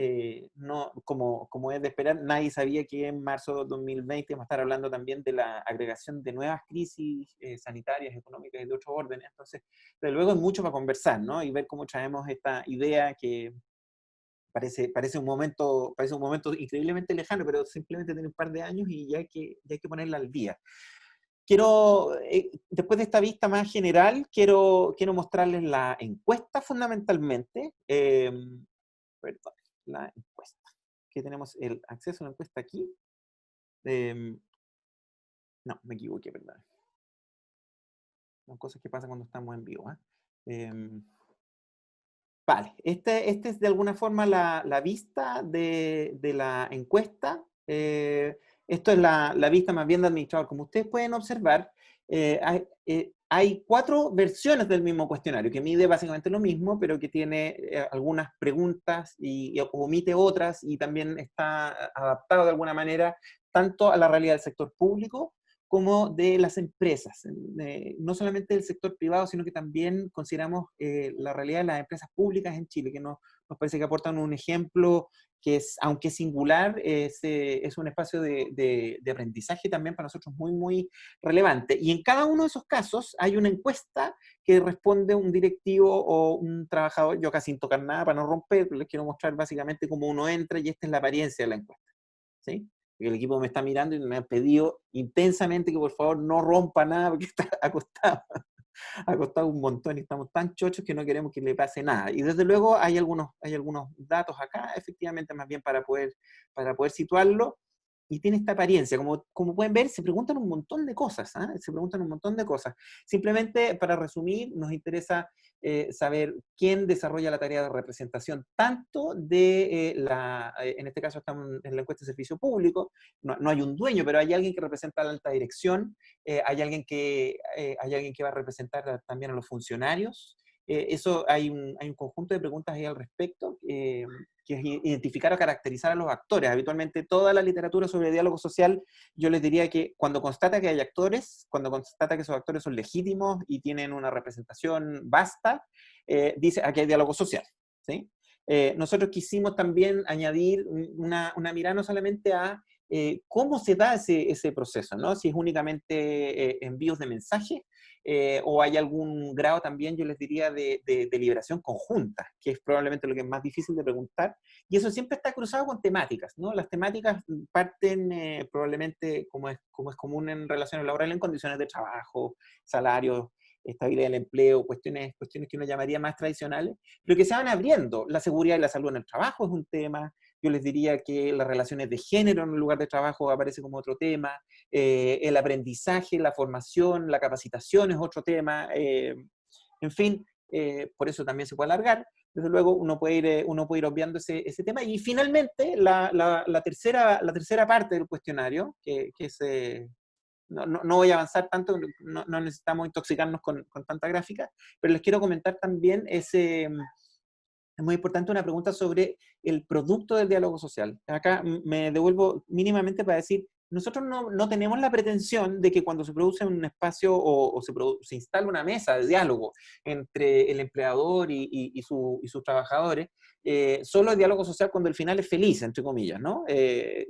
no, como es de esperar, nadie sabía que en marzo de 2020 vamos a estar hablando también de la agregación de nuevas crisis sanitarias, económicas y de otro orden. Entonces, desde luego hay mucho para conversar, ¿no? Y ver cómo traemos esta idea que parece un momento increíblemente lejano, pero simplemente tiene un par de años y ya hay que ponerla al día. Después de esta vista más general, quiero mostrarles la encuesta fundamentalmente. Perdón, la encuesta. Que tenemos el acceso a la encuesta aquí. No, me equivoqué, perdón. Son cosas que pasan cuando estamos en vivo. Vale, este es de alguna forma la vista de la encuesta. Esto es la vista más bien de administrador. Como ustedes pueden observar, hay 4 versiones del mismo cuestionario, que mide básicamente lo mismo, pero que tiene algunas preguntas y omite otras, y también está adaptado de alguna manera tanto a la realidad del sector público como de las empresas, no solamente del sector privado, sino que también consideramos la realidad de las empresas públicas en Chile, que nos parece que aportan un ejemplo que es, aunque singular, es un espacio de aprendizaje también para nosotros muy, muy relevante. Y en cada uno de esos casos hay una encuesta que responde un directivo o un trabajador, yo casi sin tocar nada para no romper, les quiero mostrar básicamente cómo uno entra y esta es la apariencia de la encuesta, ¿sí? El equipo me está mirando y me ha pedido intensamente que por favor no rompa nada porque está acostado un montón y estamos tan chochos que no queremos que le pase nada. Y desde luego hay algunos datos acá, efectivamente, más bien para poder situarlo. Y tiene esta apariencia, como pueden ver, se preguntan un montón de cosas, ¿eh? Se preguntan un montón de cosas. Simplemente, para resumir, nos interesa saber quién desarrolla la tarea de representación, tanto de en este caso estamos en la encuesta de servicio público, no hay un dueño, pero hay alguien que representa a la alta dirección, hay alguien que va a representar también a los funcionarios. Eso hay un conjunto de preguntas ahí al respecto, que es identificar o caracterizar a los actores. Habitualmente toda la literatura sobre diálogo social, yo les diría que cuando constata que hay actores, cuando constata que esos actores son legítimos y tienen una representación vasta, dice aquí hay diálogo social, ¿sí? Nosotros quisimos también añadir una mirada no solamente a cómo se da ese proceso, ¿no? Si es únicamente envíos de mensajes, o hay algún grado también, yo les diría, de deliberación conjunta, que es probablemente lo que es más difícil de preguntar, y eso siempre está cruzado con temáticas, ¿no? Las temáticas parten probablemente, como es común en relaciones laborales, en condiciones de trabajo, salarios, estabilidad del empleo, cuestiones que uno llamaría más tradicionales, pero que se van abriendo. La seguridad y la salud en el trabajo es un tema. Yo les diría que las relaciones de género en el lugar de trabajo aparece como otro tema, el aprendizaje, la formación, la capacitación es otro tema, en fin, por eso también se puede alargar. Desde luego uno puede ir obviando ese tema. Y finalmente, la tercera parte del cuestionario, que es... no voy a avanzar tanto, no necesitamos intoxicarnos con tanta gráfica, pero les quiero comentar también es muy importante una pregunta sobre el producto del diálogo social. Acá me devuelvo mínimamente para decir, nosotros no tenemos la pretensión de que cuando se produce un espacio o se instala una mesa de diálogo entre el empleador y sus trabajadores, solo el diálogo social cuando el final es feliz, entre comillas, ¿no?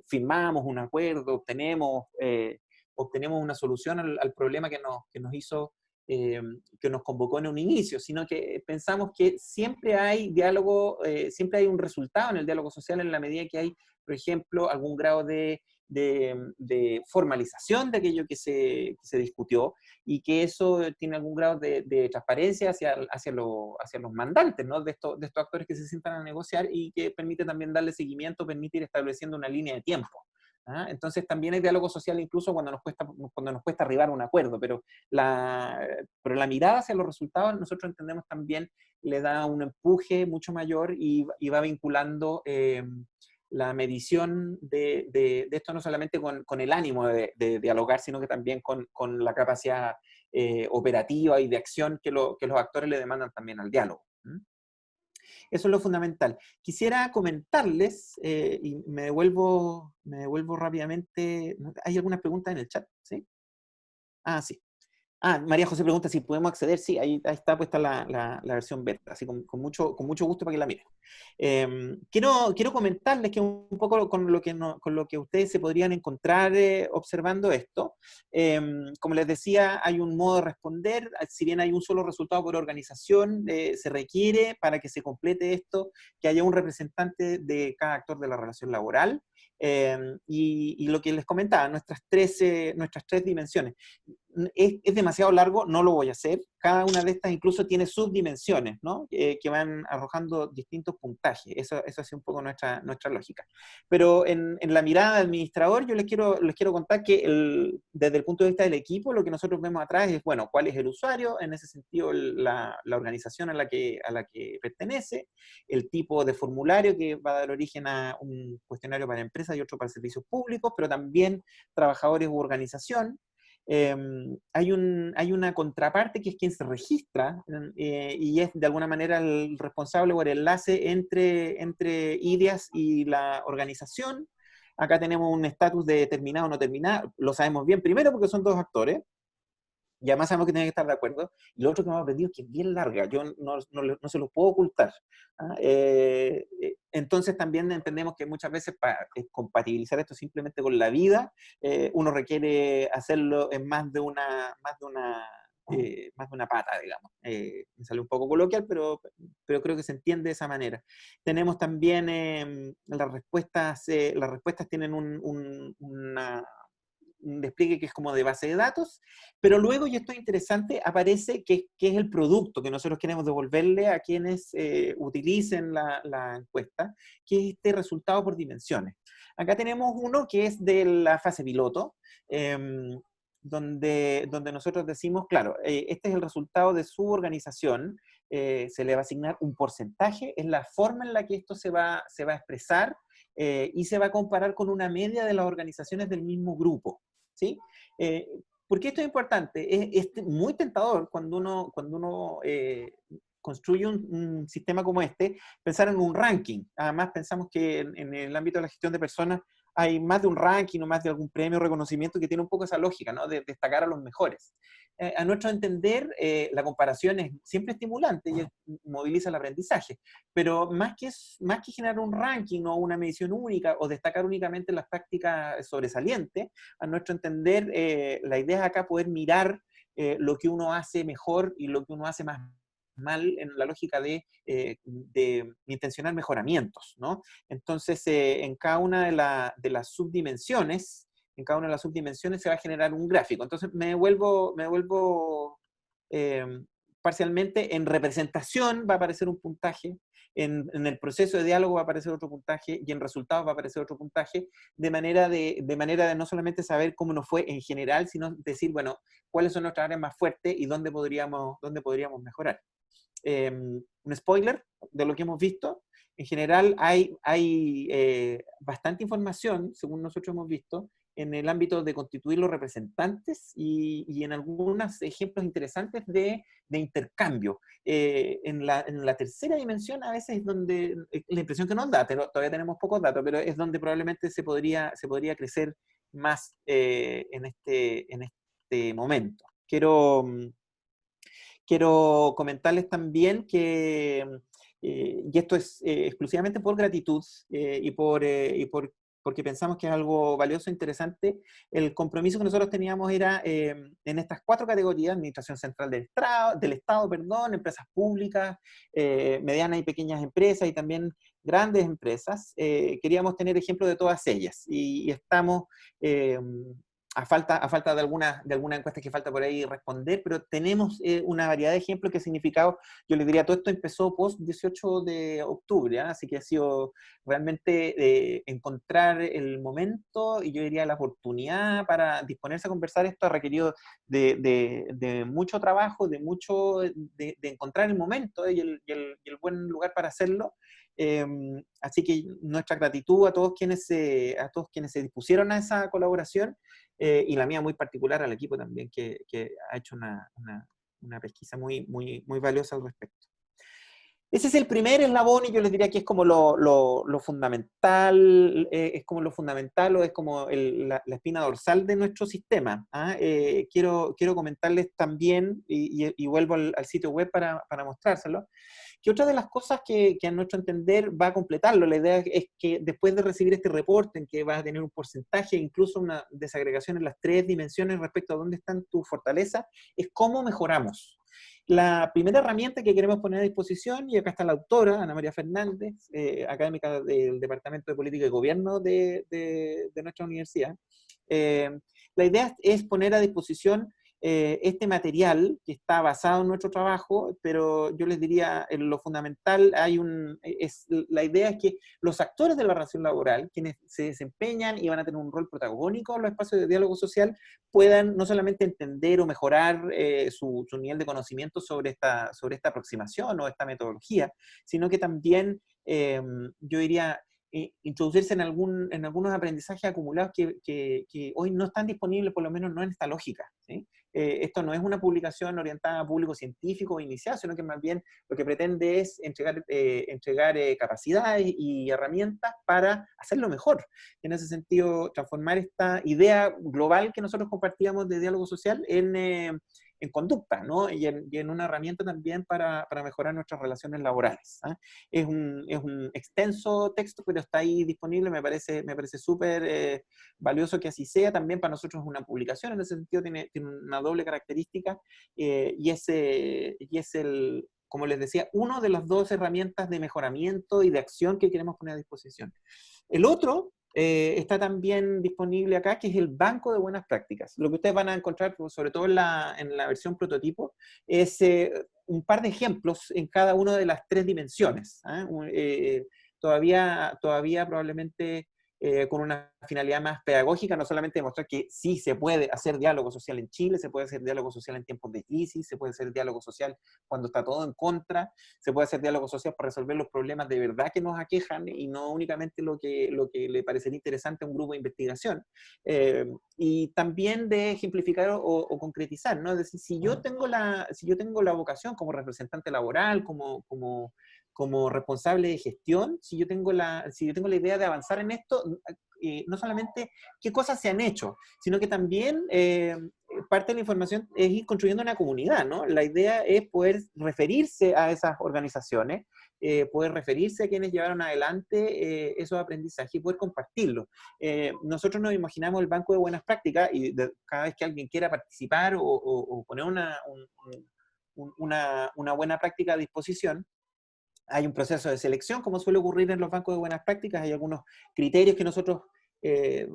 Firmamos un acuerdo, obtenemos una solución al problema que nos hizo que nos convocó en un inicio, sino que pensamos que siempre hay diálogo, siempre hay un resultado en el diálogo social en la medida que hay, por ejemplo, algún grado de formalización de aquello que se discutió y que eso tiene algún grado de transparencia hacia los mandantes, ¿no? de estos actores que se sientan a negociar y que permite también darle seguimiento, permite ir estableciendo una línea de tiempo. ¿Ah? Entonces también hay diálogo social incluso cuando nos cuesta arribar a un acuerdo, pero la mirada hacia los resultados nosotros entendemos también le da un empuje mucho mayor y va vinculando la medición de esto no solamente con el ánimo de dialogar, sino que también con la capacidad operativa y de acción que los actores le demandan también al diálogo. ¿Mm? Eso es lo fundamental. Quisiera comentarles, y me devuelvo rápidamente. ¿Hay algunas preguntas en el chat? ¿Sí? Ah, sí. María José pregunta si podemos acceder. Sí, ahí está puesta la versión beta, así con mucho gusto para que la miren. Quiero comentarles que un poco con lo que ustedes se podrían encontrar observando esto. Como les decía, hay un modo de responder. Si bien hay un solo resultado por organización, se requiere para que se complete esto que haya un representante de cada actor de la relación laboral. Y lo que les comentaba, nuestras tres dimensiones. Es demasiado largo, no lo voy a hacer. Cada una de estas incluso tiene subdimensiones, ¿no? Que van arrojando distintos puntajes. Eso es un poco nuestra lógica. Pero en la mirada de administrador, yo les quiero contar que desde el punto de vista del equipo, lo que nosotros vemos atrás es, bueno, cuál es el usuario, en ese sentido la organización a la que pertenece, el tipo de formulario que va a dar origen a un cuestionario para empresas y otro para servicios públicos, pero también trabajadores u organización. Hay una contraparte que es quien se registra y es de alguna manera el responsable o el enlace entre IDEAS y la organización. Acá tenemos un estatus de terminado o no terminado, lo sabemos bien, primero porque son dos actores, y además sabemos que tienen que estar de acuerdo. Y lo otro que hemos aprendido es que es bien larga, yo no se lo puedo ocultar. ¿Ah? Entonces también entendemos que muchas veces para compatibilizar esto simplemente con la vida, uno requiere hacerlo en más de una pata, digamos. Me sale un poco coloquial, pero creo que se entiende de esa manera. Tenemos también las respuestas tienen un despliegue que es como de base de datos, pero luego, y esto es interesante, aparece que es el producto que nosotros queremos devolverle a quienes utilicen la encuesta, que es este resultado por dimensiones. Acá tenemos uno que es de la fase piloto, donde nosotros decimos, claro, este es el resultado de su organización, se le va a asignar un porcentaje, es la forma en la que esto se va a expresar, y se va a comparar con una media de las organizaciones del mismo grupo, ¿sí? ¿Por qué esto es importante? Es muy tentador cuando uno construye un sistema como este, pensar en un ranking. Además, pensamos que en el ámbito de la gestión de personas hay más de un ranking o más de algún premio o reconocimiento que tiene un poco esa lógica, ¿no? De destacar a los mejores. A nuestro entender, la comparación es siempre estimulante y moviliza el aprendizaje, pero más que generar un ranking o una medición única o destacar únicamente las prácticas sobresalientes, a nuestro entender, la idea es acá poder mirar lo que uno hace mejor y lo que uno hace más mal en la lógica de intencionar mejoramientos, ¿no? Entonces, en cada una de las subdimensiones, se va a generar un gráfico. Entonces me vuelvo parcialmente en representación va a aparecer un puntaje, en el proceso de diálogo va a aparecer otro puntaje y en resultados va a aparecer otro puntaje, de manera de no solamente saber cómo nos fue en general, sino decir, bueno, cuáles son nuestras áreas más fuertes y dónde podríamos mejorar. Un spoiler de lo que hemos visto, en general hay bastante información, según nosotros hemos visto, en el ámbito de constituir los representantes y en algunos ejemplos interesantes de intercambio. En la tercera dimensión a veces es donde, la impresión que nos da, todavía tenemos pocos datos, pero es donde probablemente se podría crecer más en este momento. Quiero comentarles también que, y esto es exclusivamente por gratitud porque pensamos que es algo valioso e interesante, el compromiso que nosotros teníamos era en estas 4 categorías: administración central del Estado, empresas públicas, medianas y pequeñas empresas y también grandes empresas. Queríamos tener ejemplos de todas ellas y estamos... a falta de alguna encuesta que falta por ahí responder, pero tenemos una variedad de ejemplos que significado, yo les diría, todo esto empezó post 18 de octubre, ¿eh? Así que ha sido realmente encontrar el momento y yo diría la oportunidad para disponerse a conversar. Esto ha requerido de mucho trabajo, de encontrar el momento y el buen lugar para hacerlo. Así que nuestra gratitud a todos quienes se dispusieron a esa colaboración, y la mía muy particular al equipo también, que ha hecho una pesquisa muy, muy, muy valiosa al respecto. Ese es el primer eslabón y yo les diría que es como lo fundamental, es como lo fundamental o es como la espina dorsal de nuestro sistema. ¿Ah? Quiero comentarles también, y vuelvo al sitio web para mostrárselo, que otra de las cosas que a nuestro entender va a completarlo, la idea es que después de recibir este reporte en que vas a tener un porcentaje, incluso una desagregación en las 3 dimensiones respecto a dónde están tus fortalezas, es cómo mejoramos. La primera herramienta que queremos poner a disposición, y acá está la autora, Ana María Fernández, académica del Departamento de Política y Gobierno de nuestra universidad, la idea es poner a disposición este material que está basado en nuestro trabajo, pero yo les diría, en lo fundamental la idea es que los actores de la relación laboral, quienes se desempeñan y van a tener un rol protagónico en los espacios de diálogo social, puedan no solamente entender o mejorar su nivel de conocimiento sobre esta aproximación o esta metodología, sino que también, yo diría, introducirse en algunos aprendizajes acumulados que hoy no están disponibles, por lo menos no en esta lógica, ¿sí? esto no es una publicación orientada a público científico o iniciado, sino que más bien lo que pretende es entregar capacidades y herramientas para hacerlo mejor. En ese sentido, transformar esta idea global que nosotros compartíamos de diálogo social en conducta, ¿no? Y en una herramienta también para mejorar nuestras relaciones laborales. ¿Ah? Es un extenso texto, pero está ahí disponible, me parece súper valioso que así sea. También para nosotros es una publicación, en ese sentido tiene una doble característica, y es como les decía, una de las dos herramientas de mejoramiento y de acción que queremos poner a disposición. El otro está también disponible acá, que es el banco de buenas prácticas. Lo que ustedes van a encontrar, sobre todo en la versión prototipo, es un par de ejemplos en cada una de las tres dimensiones. Todavía probablemente con una finalidad más pedagógica, no solamente demostrar que sí se puede hacer diálogo social en Chile, se puede hacer diálogo social en tiempos de crisis, se puede hacer diálogo social cuando está todo en contra, se puede hacer diálogo social para resolver los problemas de verdad que nos aquejan y no únicamente lo que le parecería interesante a un grupo de investigación. Y también de ejemplificar o concretizar, ¿no? Es decir, si yo tengo la vocación como representante laboral, como responsable de gestión, si yo tengo la idea de avanzar en esto, no solamente qué cosas se han hecho, sino que también parte de la información es ir construyendo una comunidad, ¿no? La idea es poder referirse a esas organizaciones, poder referirse a quienes llevaron adelante esos aprendizajes y poder compartirlos. Nosotros nos imaginamos el banco de buenas prácticas y cada vez que alguien quiera participar o poner una buena práctica a disposición, hay un proceso de selección, como suele ocurrir en los bancos de buenas prácticas. Hay algunos criterios que nosotros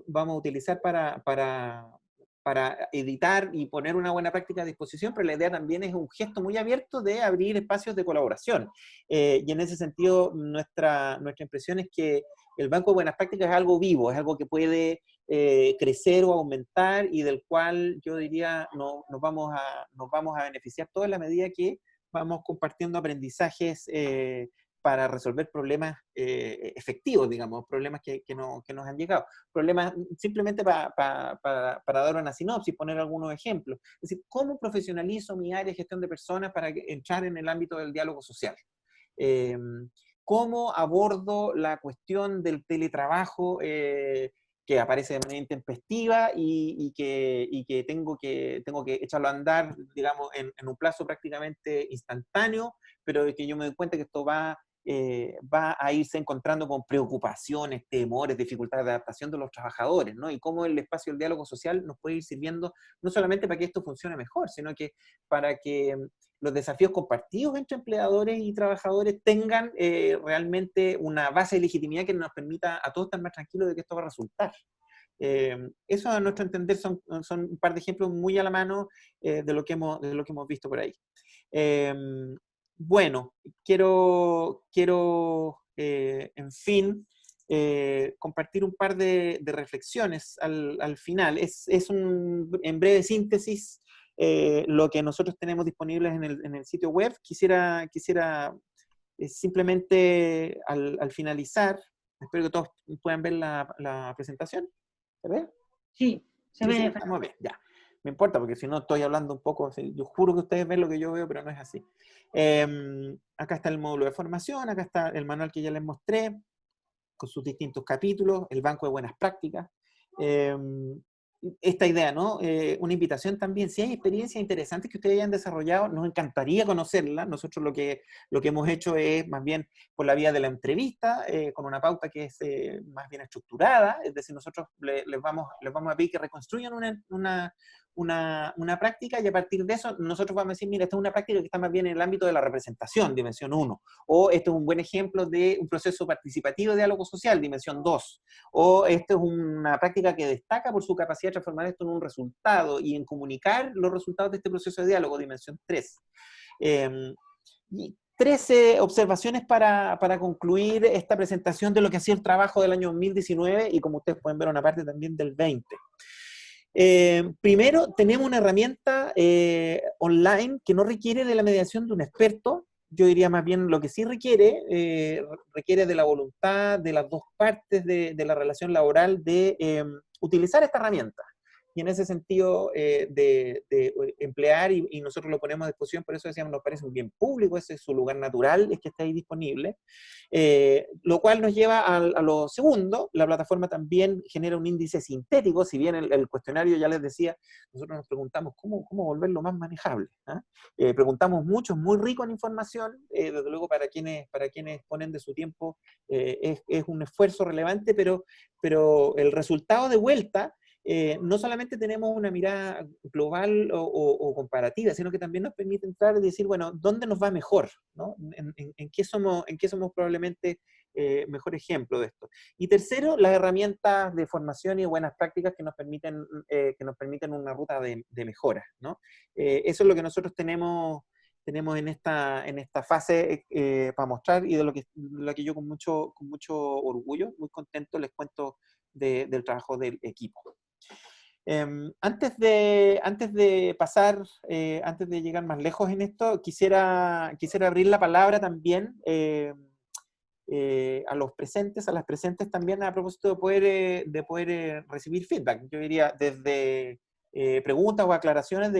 vamos a utilizar para editar y poner una buena práctica a disposición, pero la idea también es un gesto muy abierto de abrir espacios de colaboración. Y en ese sentido, nuestra impresión es que el banco de buenas prácticas es algo vivo, es algo que puede crecer o aumentar y del cual yo diría nos vamos a beneficiar toda en la medida que vamos compartiendo aprendizajes para resolver problemas efectivos, digamos, problemas que nos han llegado. Problemas simplemente para dar una sinopsis, poner algunos ejemplos. Es decir, ¿cómo profesionalizo mi área de gestión de personas para entrar en el ámbito del diálogo social? ¿Cómo abordo la cuestión del teletrabajo que aparece de manera intempestiva y que tengo que echarlo a andar, digamos, en un plazo prácticamente instantáneo, pero que yo me doy cuenta que esto va a irse encontrando con preocupaciones, temores, dificultades de adaptación de los trabajadores, ¿no? Y cómo el espacio del diálogo social nos puede ir sirviendo no solamente para que esto funcione mejor, sino que para que los desafíos compartidos entre empleadores y trabajadores tengan realmente una base de legitimidad que nos permita a todos estar más tranquilos de que esto va a resultar. Eso a nuestro entender son un par de ejemplos muy a la mano de lo que hemos visto por ahí. Bueno, quiero en fin, compartir un par de reflexiones al final. En breve síntesis, lo que nosotros tenemos disponibles en el sitio web. Quisiera simplemente al finalizar, espero que todos puedan ver la presentación. ¿Se ve? Sí, se ve. Estamos bien, ya. Me importa, porque si no estoy hablando un poco, yo juro que ustedes ven lo que yo veo, pero no es así. Acá está el módulo de formación, acá está el manual que ya les mostré, con sus distintos capítulos, el banco de buenas prácticas. Esta idea, ¿no? Una invitación también, si hay experiencias interesantes que ustedes hayan desarrollado, nos encantaría conocerlas. Nosotros lo que hemos hecho es más bien por la vía de la entrevista, con una pauta que es más bien estructurada, es decir, nosotros les vamos a pedir que reconstruyan una práctica y a partir de eso nosotros vamos a decir, mira, esta es una práctica que está más bien en el ámbito de la representación, dimensión 1, o esto es un buen ejemplo de un proceso participativo de diálogo social, dimensión 2, o esto es una práctica que destaca por su capacidad de transformar esto en un resultado y en comunicar los resultados de este proceso de diálogo, dimensión 3. Y 13 observaciones para concluir esta presentación de lo que ha sido el trabajo del año 2019 y como ustedes pueden ver una parte también del 20. Primero, tenemos una herramienta online que no requiere de la mediación de un experto. Yo diría más bien lo que sí requiere de la voluntad de las dos partes de la relación laboral de utilizar esta herramienta. y en ese sentido de emplear, y nosotros lo ponemos a disposición, por eso decíamos, nos parece un bien público, ese es su lugar natural, es que esté ahí disponible, lo cual nos lleva a lo segundo. La plataforma también genera un índice sintético, si bien el cuestionario, ya les decía, nosotros nos preguntamos cómo volverlo más manejable, ¿ah? Preguntamos mucho, es muy rico en información, desde luego para quienes ponen de su tiempo es un esfuerzo relevante, pero el resultado de vuelta, no solamente tenemos una mirada global o comparativa, sino que también nos permite entrar y decir, bueno, ¿dónde nos va mejor? ¿No? ¿En qué somos probablemente mejor ejemplo de esto? Y tercero, las herramientas de formación y buenas prácticas que nos permiten una ruta de mejora, ¿no? Eso es lo que nosotros tenemos en esta fase para mostrar, y de lo que yo con mucho orgullo, muy contento, les cuento del trabajo del equipo. Antes de pasar, antes de llegar más lejos en esto, quisiera abrir la palabra también a los presentes, a las presentes también, a propósito de poder recibir feedback. Yo diría desde preguntas o aclaraciones,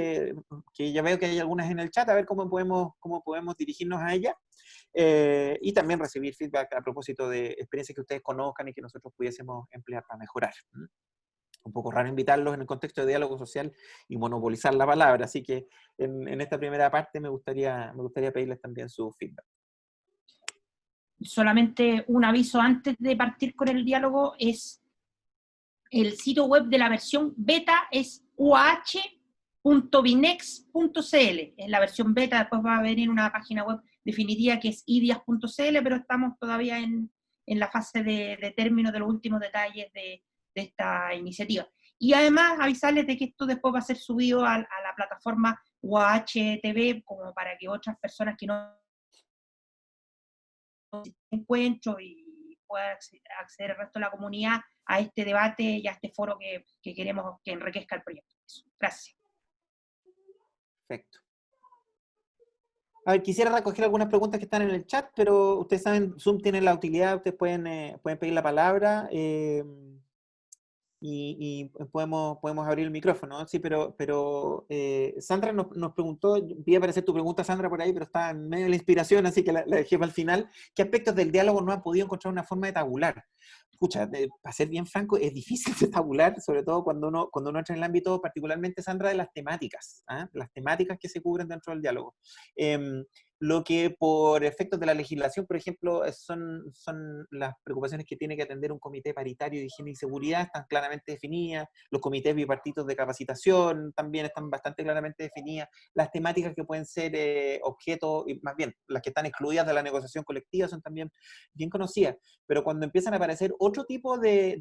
que ya veo que hay algunas en el chat, a ver cómo podemos dirigirnos a ellas. Y también recibir feedback a propósito de experiencias que ustedes conozcan y que nosotros pudiésemos emplear para mejorar. Un poco raro invitarlos en el contexto de diálogo social y monopolizar la palabra, así que en esta primera parte me gustaría pedirles también su feedback. Solamente un aviso antes de partir con el diálogo, es el sitio web de la versión beta es uah.binex.cl, es la versión beta, después va a venir una página web definitiva que es idias.cl, pero estamos todavía en la fase de término de los últimos detalles de esta iniciativa. Y además avisarles de que esto después va a ser subido a la plataforma UAH-TV, como para que otras personas que no encuentro y pueda acceder el resto de la comunidad a este debate y a este foro que queremos que enriquezca el proyecto. Eso. Gracias. Perfecto. A ver, quisiera recoger algunas preguntas que están en el chat, pero ustedes saben, Zoom tiene la utilidad, ustedes pueden pedir la palabra y podemos abrir el micrófono, ¿sí? Pero Sandra nos preguntó, vi aparecer tu pregunta, Sandra, por ahí, pero está en medio de la inspiración, así que la dejé para el final. ¿Qué aspectos del diálogo no han podido encontrar una forma de tabular? Escucha, para ser bien franco, es difícil de tabular, sobre todo cuando uno entra en el ámbito, particularmente, Sandra, de las temáticas, ¿ah? Las temáticas que se cubren dentro del diálogo. Lo que por efectos de la legislación, por ejemplo, son las preocupaciones que tiene que atender un comité paritario de higiene y seguridad, están claramente definidas. Los comités bipartitos de capacitación también están bastante claramente definidas. Las temáticas que pueden ser objeto, y más bien, las que están excluidas de la negociación colectiva son también bien conocidas. Pero cuando empiezan a aparecer otro tipo de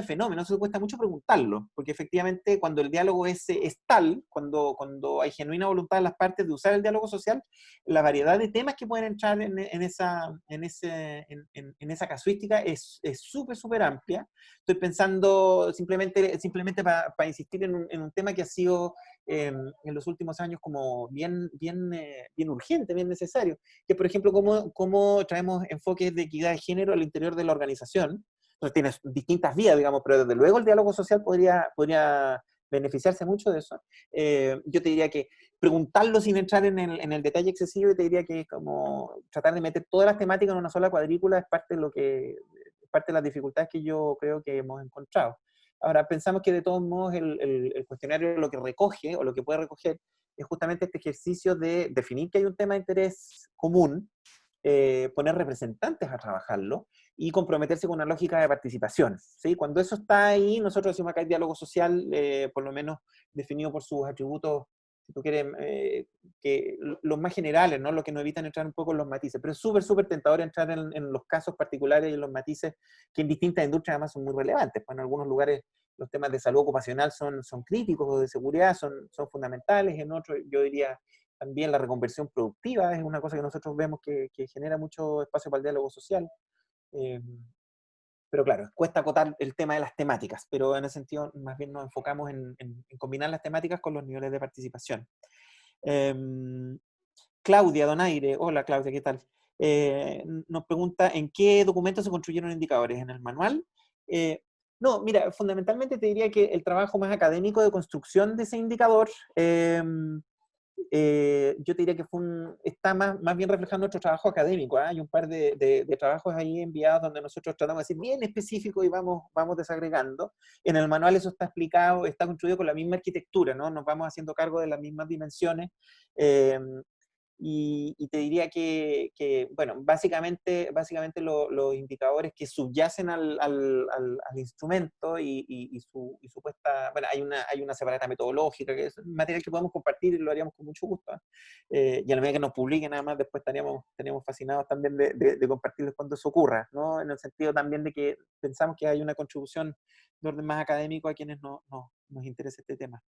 fenómenos, eso cuesta mucho preguntarlo, porque efectivamente cuando el diálogo es tal, cuando hay genuina voluntad de las partes de usar el diálogo social, la variedad de temas que pueden entrar en esa casuística es súper amplia. Estoy pensando simplemente para insistir en un tema que ha sido en los últimos años como bien urgente, bien necesario, que por ejemplo cómo traemos enfoques de equidad de género al interior de la organización. Entonces tienes distintas vías, digamos, pero desde luego el diálogo social podría beneficiarse mucho de eso. Yo te diría que preguntarlo sin entrar en el detalle excesivo, te diría que como tratar de meter todas las temáticas en una sola cuadrícula es parte de las dificultades que yo creo que hemos encontrado. Ahora, pensamos que de todos modos el cuestionario lo que recoge, o lo que puede recoger, es justamente este ejercicio de definir que hay un tema de interés común, poner representantes a trabajarlo y comprometerse con una lógica de participación, ¿sí? Cuando eso está ahí, nosotros decimos acá hay diálogo social, por lo menos definido por sus atributos, si tú quieres, que los más generales, ¿no? Lo que nos evitan entrar un poco en los matices, pero es súper tentador entrar en los casos particulares y en los matices que en distintas industrias además son muy relevantes. Pues en algunos lugares los temas de salud ocupacional son críticos, o de seguridad son fundamentales, en otros yo diría también la reconversión productiva es una cosa que nosotros vemos que genera mucho espacio para el diálogo social. Pero claro, cuesta acotar el tema de las temáticas, pero en ese sentido más bien nos enfocamos en combinar las temáticas con los niveles de participación. Claudia Donaire, hola Claudia, ¿qué tal? Nos pregunta, ¿en qué documentos se construyeron indicadores? ¿En el manual? No, mira, fundamentalmente te diría que el trabajo más académico de construcción de ese indicador, yo te diría que está más bien reflejando nuestro trabajo académico. ¿Ah? Hay un par de trabajos ahí enviados donde nosotros tratamos de ser bien específicos y vamos desagregando. En el manual eso está explicado, está construido con la misma arquitectura, ¿no? Nos vamos haciendo cargo de las mismas dimensiones. eh, y te diría bueno, básicamente los indicadores que subyacen al instrumento y su puesta, bueno, hay una separata metodológica, que es material que podemos compartir y lo haríamos con mucho gusto. Y a la medida que nos publiquen, nada más, después estaríamos fascinados también de compartirles cuando eso ocurra, ¿no? En el sentido también de que pensamos que hay una contribución de orden más académico a quienes nos interesa este tema.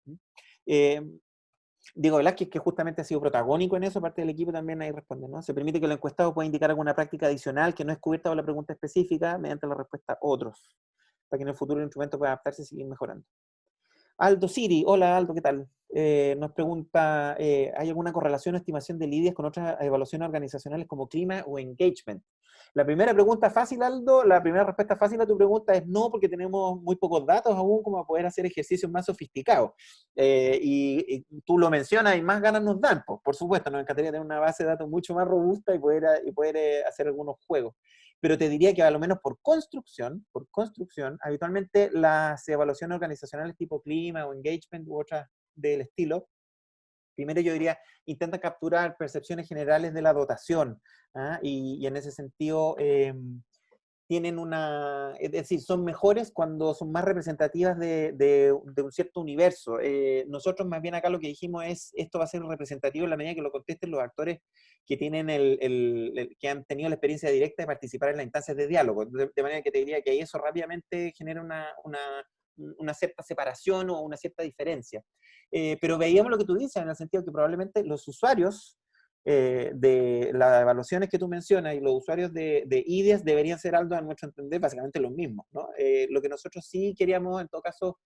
Eh, Diego Velázquez, que justamente ha sido protagónico en eso, parte del equipo también ahí responde, ¿no? Se permite que el encuestado pueda indicar alguna práctica adicional que no es cubierta por la pregunta específica mediante la respuesta otros, para que en el futuro el instrumento pueda adaptarse y seguir mejorando. Aldo Siri, hola Aldo, ¿qué tal? Nos pregunta, ¿hay alguna correlación o estimación de lidias con otras evaluaciones organizacionales como clima o engagement? La primera pregunta fácil, Aldo, la primera respuesta fácil a tu pregunta es no, porque tenemos muy pocos datos aún como para poder hacer ejercicios más sofisticados. Y tú lo mencionas y más ganas nos dan, pues, por supuesto, nos encantaría tener una base de datos mucho más robusta y poder hacer algunos juegos. Pero te diría que a lo menos por construcción, habitualmente las evaluaciones organizacionales tipo clima o engagement u otras del estilo, primero yo diría, intentan capturar percepciones generales de la dotación, ¿ah? Y en ese sentido tienen es decir, son mejores cuando son más representativas de un cierto universo. Nosotros más bien acá lo que dijimos es, esto va a ser representativo en la medida que lo contesten los actores que tienen que han tenido la experiencia directa de participar en las instancias de diálogo. De manera que te diría que ahí eso rápidamente genera una cierta separación o una cierta diferencia. Pero veíamos lo que tú dices, en el sentido que probablemente los usuarios de las evaluaciones que tú mencionas y los usuarios de IDES deberían ser, Aldo, a nuestro entender, básicamente los mismos, ¿no? Lo que nosotros sí queríamos, en todo caso,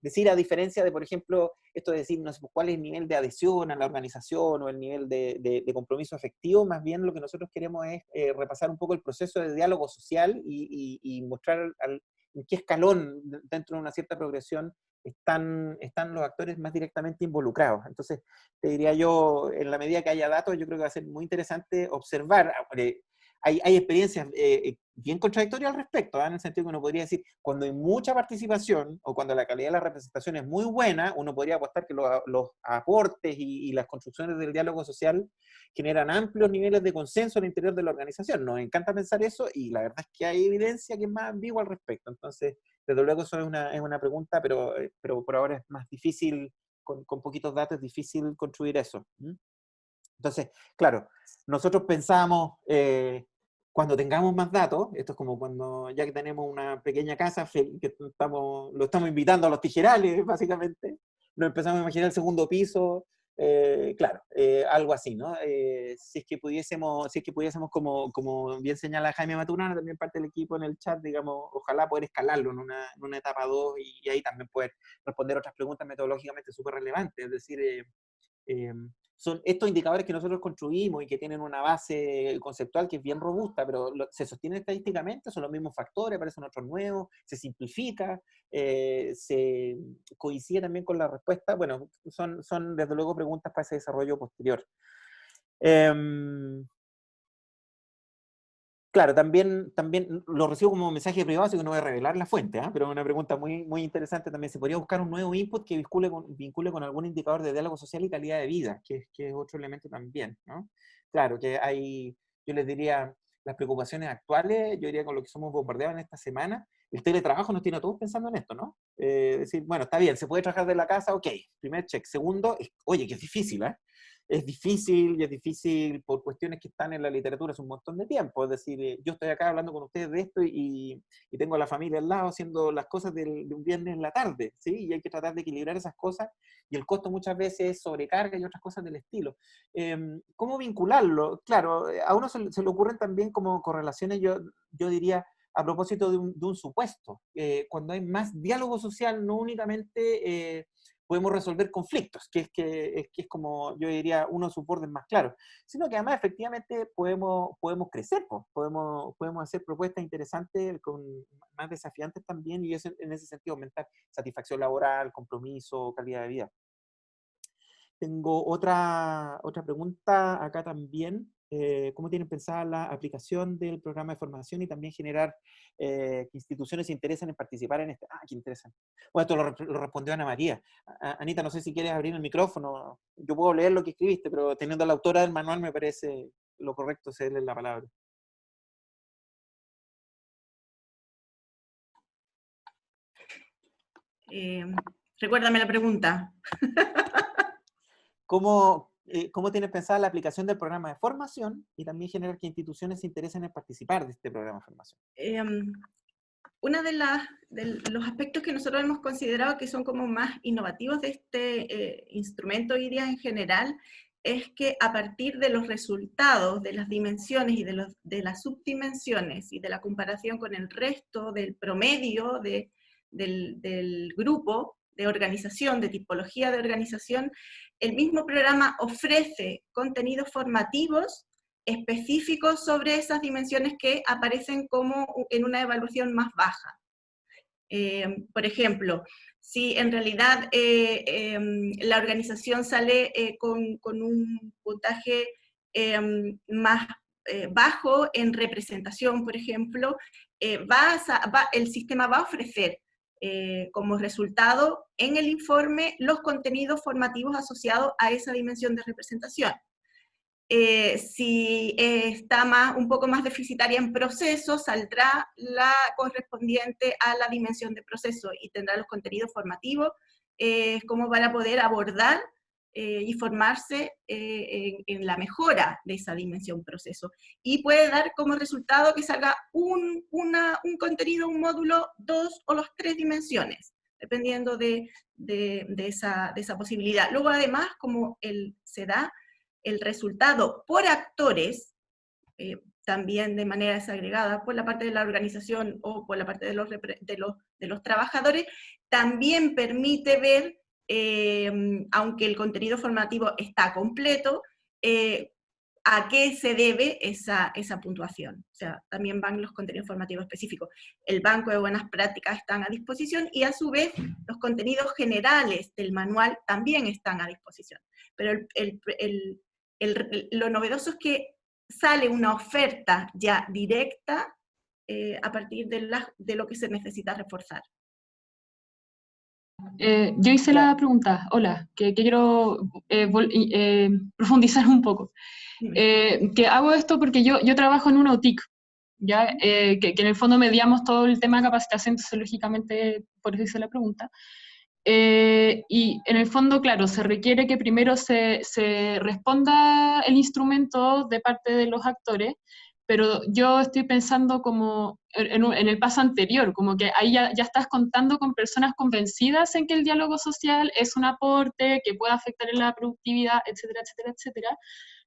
decir, a diferencia de, por ejemplo, esto de decir, no sé, cuál es el nivel de adhesión a la organización o el nivel de compromiso afectivo, más bien lo que nosotros queremos es repasar un poco el proceso de diálogo social y mostrar en qué escalón dentro de una cierta progresión están los actores más directamente involucrados. Entonces, te diría yo, en la medida que haya datos, yo creo que va a ser muy interesante observar. Hay experiencias bien contradictorias al respecto, ¿eh? En el sentido que uno podría decir, cuando hay mucha participación o cuando la calidad de la representación es muy buena, uno podría apostar que los aportes y las construcciones del diálogo social generan amplios niveles de consenso al interior de la organización. Nos encanta pensar eso y la verdad es que hay evidencia que es más ambigua al respecto. Entonces, desde luego eso es una pregunta, pero por ahora es más difícil, con poquitos datos es difícil construir eso. Entonces, claro, nosotros pensamos, cuando tengamos más datos, esto es como cuando ya que tenemos una pequeña casa, que lo estamos invitando a los tijerales, básicamente, nos empezamos a imaginar el segundo piso, claro, algo así, ¿no? Si es que pudiésemos, como bien señala Jaime Maturana, también parte del equipo en el chat, digamos, ojalá poder escalarlo en una etapa 2 y ahí también poder responder otras preguntas metodológicamente súper relevantes, es decir, son estos indicadores que nosotros construimos y que tienen una base conceptual que es bien robusta, pero se sostienen estadísticamente, son los mismos factores, aparecen otros nuevos, se simplifica, se coincide también con la respuesta. Bueno, son desde luego preguntas para ese desarrollo posterior. Claro, también lo recibo como mensaje privado, así que no voy a revelar la fuente, ¿eh? Pero es una pregunta muy, muy interesante también. ¿Se podría buscar un nuevo input que vincule con algún indicador de diálogo social y calidad de vida? Que es otro elemento también, ¿no? Claro, que yo les diría, las preocupaciones actuales, yo diría con lo que somos bombardeados en esta semana, el teletrabajo nos tiene a todos pensando en esto, ¿no? Decir, bueno, está bien, se puede trabajar de la casa, ok, primer check. Segundo, oye, que es difícil, ¿eh? Es difícil y es difícil por cuestiones que están en la literatura hace un montón de tiempo. Es decir, yo estoy acá hablando con ustedes de esto y tengo a la familia al lado haciendo las cosas de un viernes en la tarde, ¿sí? Y hay que tratar de equilibrar esas cosas y el costo muchas veces es sobrecarga y otras cosas del estilo. ¿Cómo vincularlo? Claro, a uno se le ocurren también como correlaciones, yo diría, a propósito de un supuesto. Cuando hay más diálogo social, no únicamente podemos resolver conflictos, que es como, yo diría, uno de sus bordes más claros, sino que además efectivamente podemos crecer, pues, podemos hacer propuestas interesantes, más desafiantes también, y eso, en ese sentido, aumentar satisfacción laboral, compromiso, calidad de vida. Tengo otra pregunta acá también. ¿Cómo tienen pensada la aplicación del programa de formación y también generar que instituciones se interesen en participar en este? Qué interesante. Bueno, esto lo respondió Ana María. Anita, no sé si quieres abrir el micrófono. Yo puedo leer lo que escribiste, pero teniendo a la autora del manual me parece lo correcto cederle la palabra. Recuérdame la pregunta. ¿Cómo tienes pensada la aplicación del programa de formación y también generar que instituciones se interesen en participar de este programa de formación? Uno de los aspectos que nosotros hemos considerado que son como más innovativos de este instrumento hoy día en general, es que a partir de los resultados, de las dimensiones y de las subdimensiones y de la comparación con el resto del promedio del grupo de organización, de tipología de organización, el mismo programa ofrece contenidos formativos específicos sobre esas dimensiones que aparecen como en una evaluación más baja. Por ejemplo, si en realidad la organización sale con un puntaje más bajo en representación, por ejemplo, el sistema va a ofrecer como resultado en el informe los contenidos formativos asociados a esa dimensión de representación. Si está un poco más deficitaria en proceso, saldrá la correspondiente a la dimensión de proceso y tendrá los contenidos formativos como para poder abordar y formarse en la mejora de esa dimensión proceso. Y puede dar como resultado que salga un contenido, un módulo, 2 o las 3 dimensiones, dependiendo de esa posibilidad. Luego, además, como se da el resultado por actores, también de manera desagregada por la parte de la organización o por la parte de los trabajadores, también permite ver, aunque el contenido formativo está completo, a qué se debe esa puntuación. O sea, también van los contenidos formativos específicos. El banco de buenas prácticas están a disposición y a su vez los contenidos generales del manual también están a disposición. Pero lo novedoso es que sale una oferta ya directa a partir de lo que se necesita reforzar. Yo hice la pregunta, hola, que quiero profundizar un poco. Que hago esto porque yo trabajo en una UTIC, ¿ya? Que en el fondo mediamos todo el tema de capacitación, entonces lógicamente por eso hice la pregunta. Y en el fondo, claro, se requiere que primero se responda el instrumento de parte de los actores, pero yo estoy pensando como en el paso anterior, como que ahí ya estás contando con personas convencidas en que el diálogo social es un aporte que puede afectar en la productividad, etcétera, etcétera, etcétera.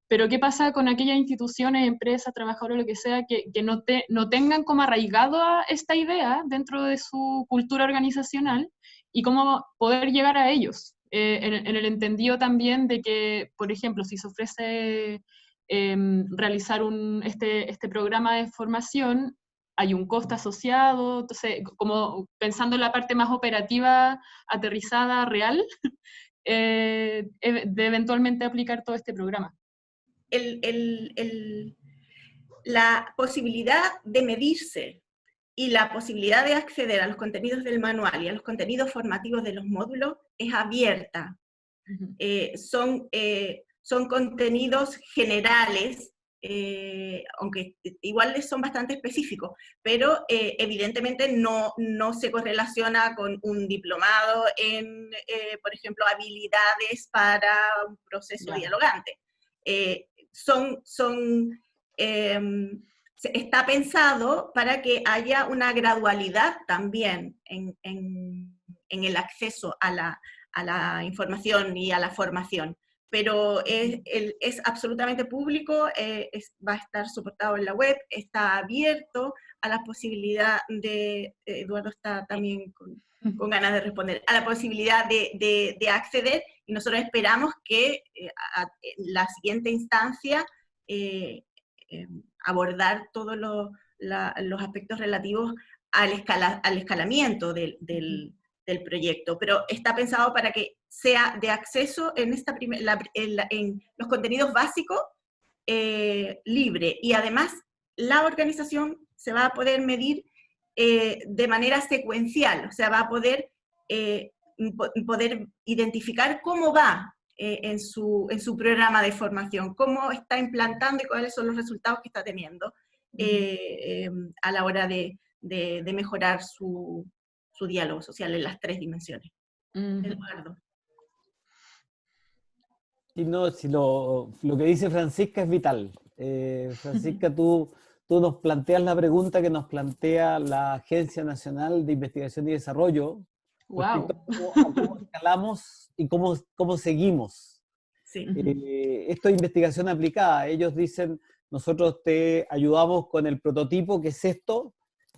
Pero ¿qué pasa con aquellas instituciones, empresas, trabajadores, lo que sea, que no tengan como arraigado a esta idea dentro de su cultura organizacional y cómo poder llegar a ellos? En el entendido también de que, por ejemplo, si se ofrece realizar este programa de formación, hay un costo asociado, entonces, como pensando en la parte más operativa, aterrizada, real, de eventualmente aplicar todo este programa. La posibilidad de medirse y la posibilidad de acceder a los contenidos del manual y a los contenidos formativos de los módulos es abierta. Son contenidos generales, aunque igual son bastante específicos, pero evidentemente no se correlaciona con un diplomado en, por ejemplo, habilidades para un proceso dialogante. Está pensado para que haya una gradualidad también en el acceso a la información y a la formación, pero es absolutamente público, va a estar soportado en la web, está abierto a la posibilidad de, Eduardo está también con... con ganas de responder, a la posibilidad de acceder, y nosotros esperamos que la siguiente instancia abordar todos los aspectos relativos al escalamiento del proyecto, pero está pensado para que sea de acceso en los contenidos básicos libre, y además la organización se va a poder medir de manera secuencial, o sea, va a poder identificar cómo va en su programa de formación, cómo está implantando y cuáles son los resultados que está teniendo a la hora de mejorar su diálogo social en las 3 dimensiones. Eduardo. Y no, si lo que dice Francisca es vital. Francisca, tú nos planteas la pregunta que nos plantea la Agencia Nacional de Investigación y Desarrollo. ¡Wow! Cómo escalamos y cómo seguimos. Sí. Esto es investigación aplicada. Ellos dicen, nosotros te ayudamos con el prototipo, que es esto,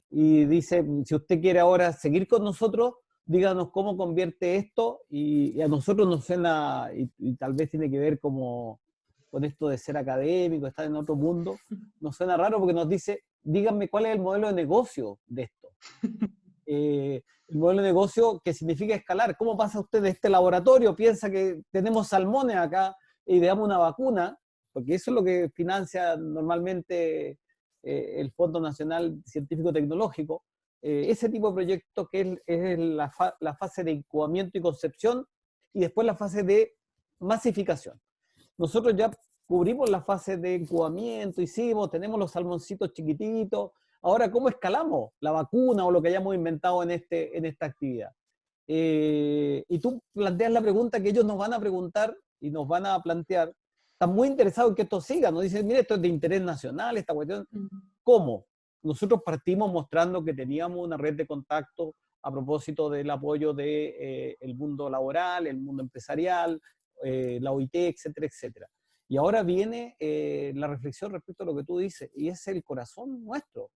y dice, si usted quiere ahora seguir con nosotros, díganos cómo convierte esto, y a nosotros nos suena, y tal vez tiene que ver como con esto de ser académico, estar en otro mundo, nos suena raro porque nos dice, díganme cuál es el modelo de negocio de esto. El modelo de negocio que significa escalar. ¿Cómo pasa usted de este laboratorio? Piensa que tenemos salmones acá e ideamos una vacuna, porque eso es lo que financia normalmente el Fondo Nacional Científico Tecnológico. Ese tipo de proyectos que es la fase de incubamiento y concepción, y después la fase de masificación. Nosotros ya cubrimos la fase de incubamiento, tenemos los salmoncitos chiquititos. Ahora, ¿cómo escalamos la vacuna o lo que hayamos inventado en esta actividad? Y tú planteas la pregunta que ellos nos van a preguntar y nos van a plantear. Están muy interesados en que esto siga. Nos dicen, mire, esto es de interés nacional, esta cuestión. ¿Cómo? Nosotros partimos mostrando que teníamos una red de contacto a propósito del apoyo del mundo laboral, el mundo empresarial, la OIT, etcétera, etcétera. Y ahora viene la reflexión respecto a lo que tú dices, y es el corazón nuestro.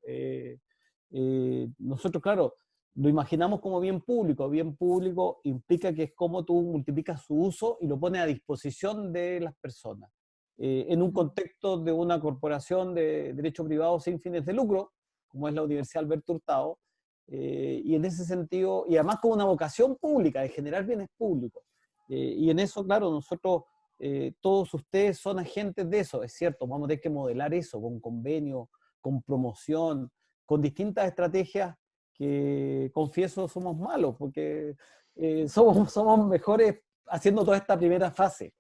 Nosotros, claro, lo imaginamos como bien público implica que es como tú multiplicas su uso y lo pones a disposición de las personas. En un contexto de una corporación de derecho privado sin fines de lucro, como es la Universidad Alberto Hurtado, y en ese sentido, y además con una vocación pública, de generar bienes públicos. Y en eso, claro, nosotros, todos ustedes son agentes de eso, es cierto, vamos a tener que modelar eso con convenio, con promoción, con distintas estrategias que, confieso, somos malos, porque somos mejores haciendo toda esta primera fase.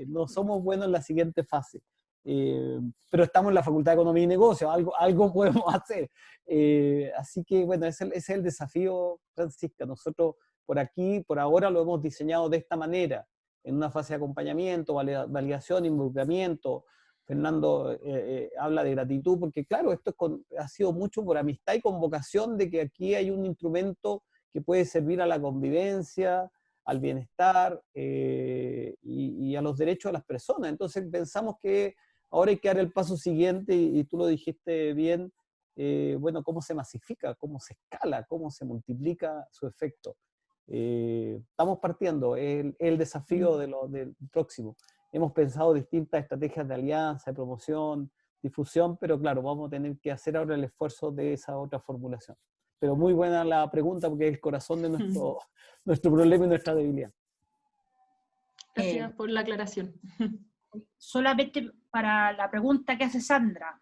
No somos buenos en la siguiente fase. Pero estamos en la Facultad de Economía y Negocios, algo podemos hacer. Así que, bueno, ese es el desafío, Francisca. Nosotros por aquí, por ahora, lo hemos diseñado de esta manera, en una fase de acompañamiento, validación, involucramiento. Fernando habla de gratitud, porque claro, esto ha sido mucho por amistad y con vocación de que aquí hay un instrumento que puede servir a la convivencia, al bienestar y a los derechos de las personas. Entonces pensamos que ahora hay que dar el paso siguiente, y tú lo dijiste bien, bueno, cómo se masifica, cómo se escala, cómo se multiplica su efecto. Estamos partiendo, el desafío del próximo. Hemos pensado distintas estrategias de alianza, de promoción, difusión, pero claro, vamos a tener que hacer ahora el esfuerzo de esa otra formulación. Pero muy buena la pregunta, porque es el corazón de nuestro problema y nuestra debilidad. Gracias por la aclaración. Solamente para la pregunta que hace Sandra,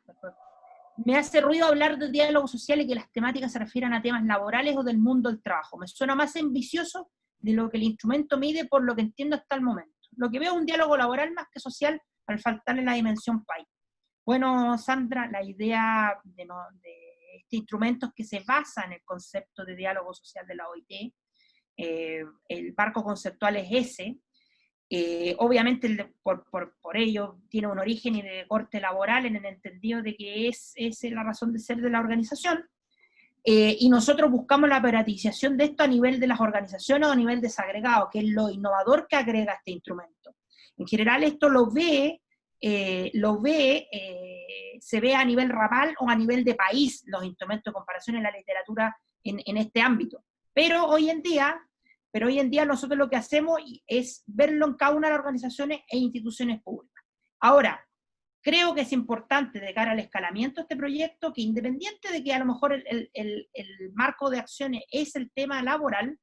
me hace ruido hablar del diálogo social y que las temáticas se refieran a temas laborales o del mundo del trabajo. Me suena más ambicioso de lo que el instrumento mide, por lo que entiendo hasta el momento. Lo que veo es un diálogo laboral más que social, al faltarle la dimensión país. Bueno, Sandra, la idea de este instrumento es que se basa en el concepto de diálogo social de la OIT. El marco conceptual es ese. Obviamente por ello tiene un origen y de corte laboral, en el entendido de que es la razón de ser de la organización, y nosotros buscamos la operativización de esto a nivel de las organizaciones o a nivel desagregado, que es lo innovador que agrega este instrumento. En general esto se ve a nivel ramal o a nivel de país, los instrumentos de comparación en la literatura en este ámbito. Pero hoy en día nosotros lo que hacemos es verlo en cada una de las organizaciones e instituciones públicas. Ahora, creo que es importante de cara al escalamiento de este proyecto que, independiente de que a lo mejor el marco de acciones es el tema laboral,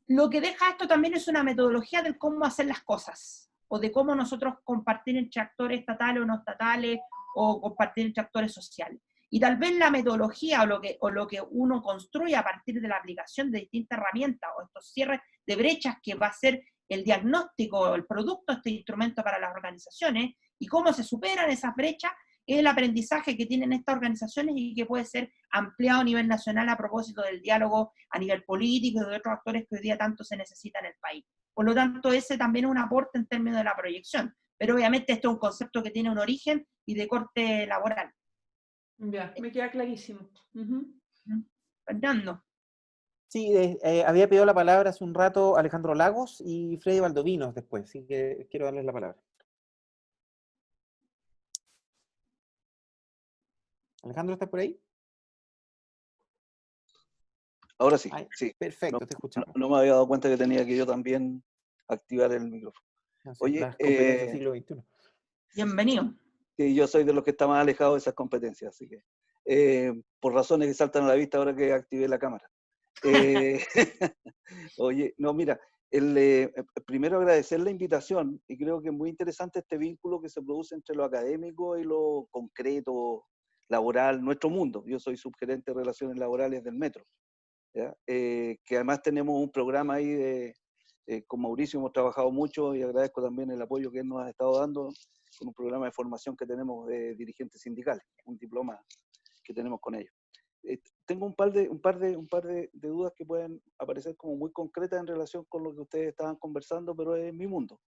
lo que deja esto también es una metodología de cómo hacer las cosas, o de cómo nosotros compartir entre actores estatales o no estatales, o compartir entre actores sociales. Y tal vez la metodología o lo que uno construye a partir de la aplicación de distintas herramientas o estos cierres de brechas que va a ser el diagnóstico, el producto de este instrumento para las organizaciones y cómo se superan esas brechas, es el aprendizaje que tienen estas organizaciones y que puede ser ampliado a nivel nacional a propósito del diálogo a nivel político y de otros actores que hoy día tanto se necesita en el país. Por lo tanto, ese también es un aporte en términos de la proyección. Pero obviamente esto es un concepto que tiene un origen y de corte laboral. Ya, me queda clarísimo. Fernando. Sí, había pedido la palabra hace un rato Alejandro Lagos y Freddy Valdovinos después, así que quiero darles la palabra. Alejandro, ¿estás por ahí? Ahora sí, Ay, sí. Perfecto, No, te escuchamos. no me había dado cuenta que tenía que yo también activar el micrófono. No sé, Oye, las competencias del siglo XXI. Bienvenido. que yo soy de los que está más alejado de esas competencias, así que por razones que saltan a la vista ahora que activé la cámara. Oye, no, mira, primero agradecer la invitación y creo que es muy interesante este vínculo que se produce entre lo académico y lo concreto, laboral, nuestro mundo. Yo soy subgerente de Relaciones Laborales del Metro, ¿ya? Que además tenemos un programa ahí con Mauricio, hemos trabajado mucho y agradezco también el apoyo que él nos ha estado dando con un programa de formación que tenemos de dirigentes sindicales, un diploma que tenemos con ellos. Tengo un par de dudas que pueden aparecer como muy concretas en relación con lo que ustedes estaban conversando, pero es mi mundo.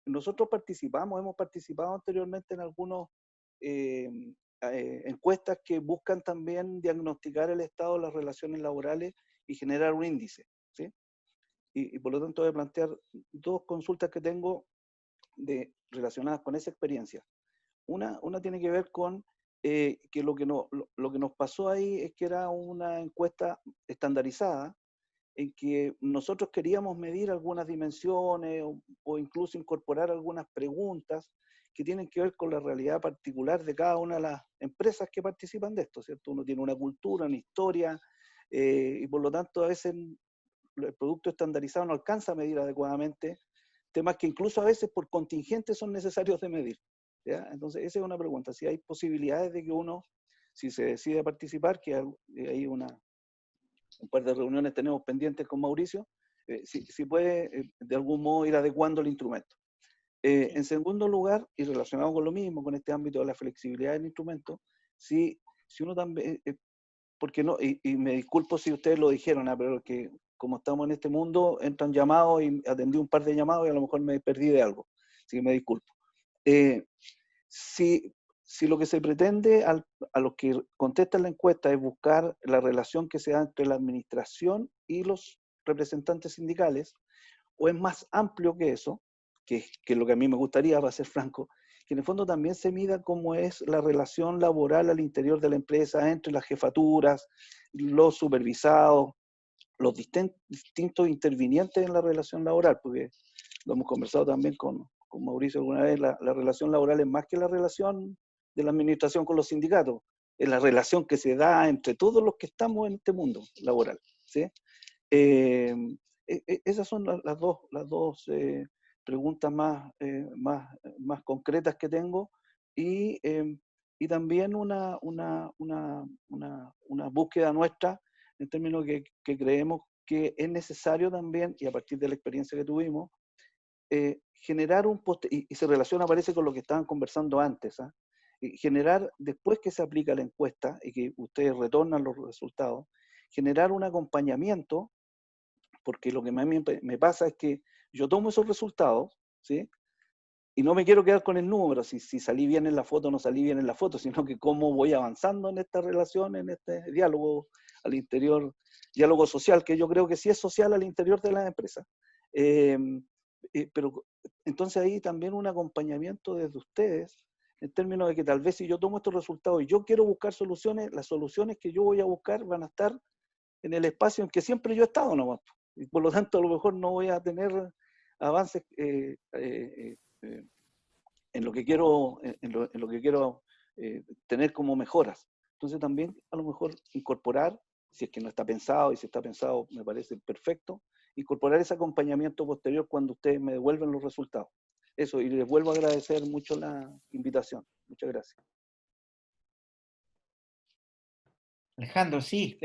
Nosotros hemos participado anteriormente en algunos encuestas que buscan también diagnosticar el estado de las relaciones laborales y generar un índice, ¿sí? Y por lo tanto voy a plantear dos consultas que tengo relacionadas con esa experiencia. Una tiene que ver con que lo que nos pasó ahí es que era una encuesta estandarizada en que nosotros queríamos medir algunas dimensiones o incluso incorporar algunas preguntas que tienen que ver con la realidad particular de cada una de las empresas que participan de esto, ¿cierto? Uno tiene una cultura, una historia, y por lo tanto a veces el producto estandarizado no alcanza a medir adecuadamente temas que incluso a veces por contingentes son necesarios de medir, ¿ya? Entonces esa es una pregunta, si hay posibilidades de que uno, si se decide participar, que hay un par de reuniones tenemos pendientes con Mauricio, si puede de algún modo ir adecuando el instrumento. En segundo lugar, y relacionado con lo mismo, con este ámbito de la flexibilidad del instrumento, si uno también, porque no, y me disculpo si ustedes lo dijeron, pero que como estamos en este mundo, entran llamados y atendí un par de llamados y a lo mejor me perdí de algo, así que me disculpo. Si lo que se pretende a los que contestan la encuesta es buscar la relación que se da entre la administración y los representantes sindicales, o es más amplio que eso, que es lo que a mí me gustaría, para ser franco, que en el fondo también se mida cómo es la relación laboral al interior de la empresa entre las jefaturas, los supervisados, los distintos intervinientes en la relación laboral, porque lo hemos conversado también con Mauricio alguna vez, la relación laboral es más que la relación de la administración con los sindicatos, es la relación que se da entre todos los que estamos en este mundo laboral, ¿sí? Esas son las dos preguntas más concretas que tengo, y también una búsqueda nuestra en términos que creemos que es necesario también, y a partir de la experiencia que tuvimos, generar y se relaciona, parece, con lo que estaban conversando antes, ¿ah? Generar, después que se aplica la encuesta y que ustedes retornan los resultados, generar un acompañamiento, porque lo que a mí me pasa es que yo tomo esos resultados, ¿sí? Y no me quiero quedar con el número, si salí bien en la foto o no salí bien en la foto, sino que cómo voy avanzando en esta relación, en este diálogo al interior, diálogo social, que yo creo que sí es social al interior de la empresa. Pero entonces ahí también un acompañamiento desde ustedes, en términos de que tal vez si yo tomo estos resultados y yo quiero buscar soluciones, las soluciones que yo voy a buscar van a estar en el espacio en que siempre yo he estado nomás. Y por lo tanto, a lo mejor no voy a tener avances en lo que quiero, en lo que quiero tener como mejoras. Entonces también a lo mejor incorporar, si es que no está pensado, y si está pensado me parece perfecto, incorporar ese acompañamiento posterior cuando ustedes me devuelven los resultados. Eso, y les vuelvo a agradecer mucho la invitación. Muchas gracias. Alejandro, sí.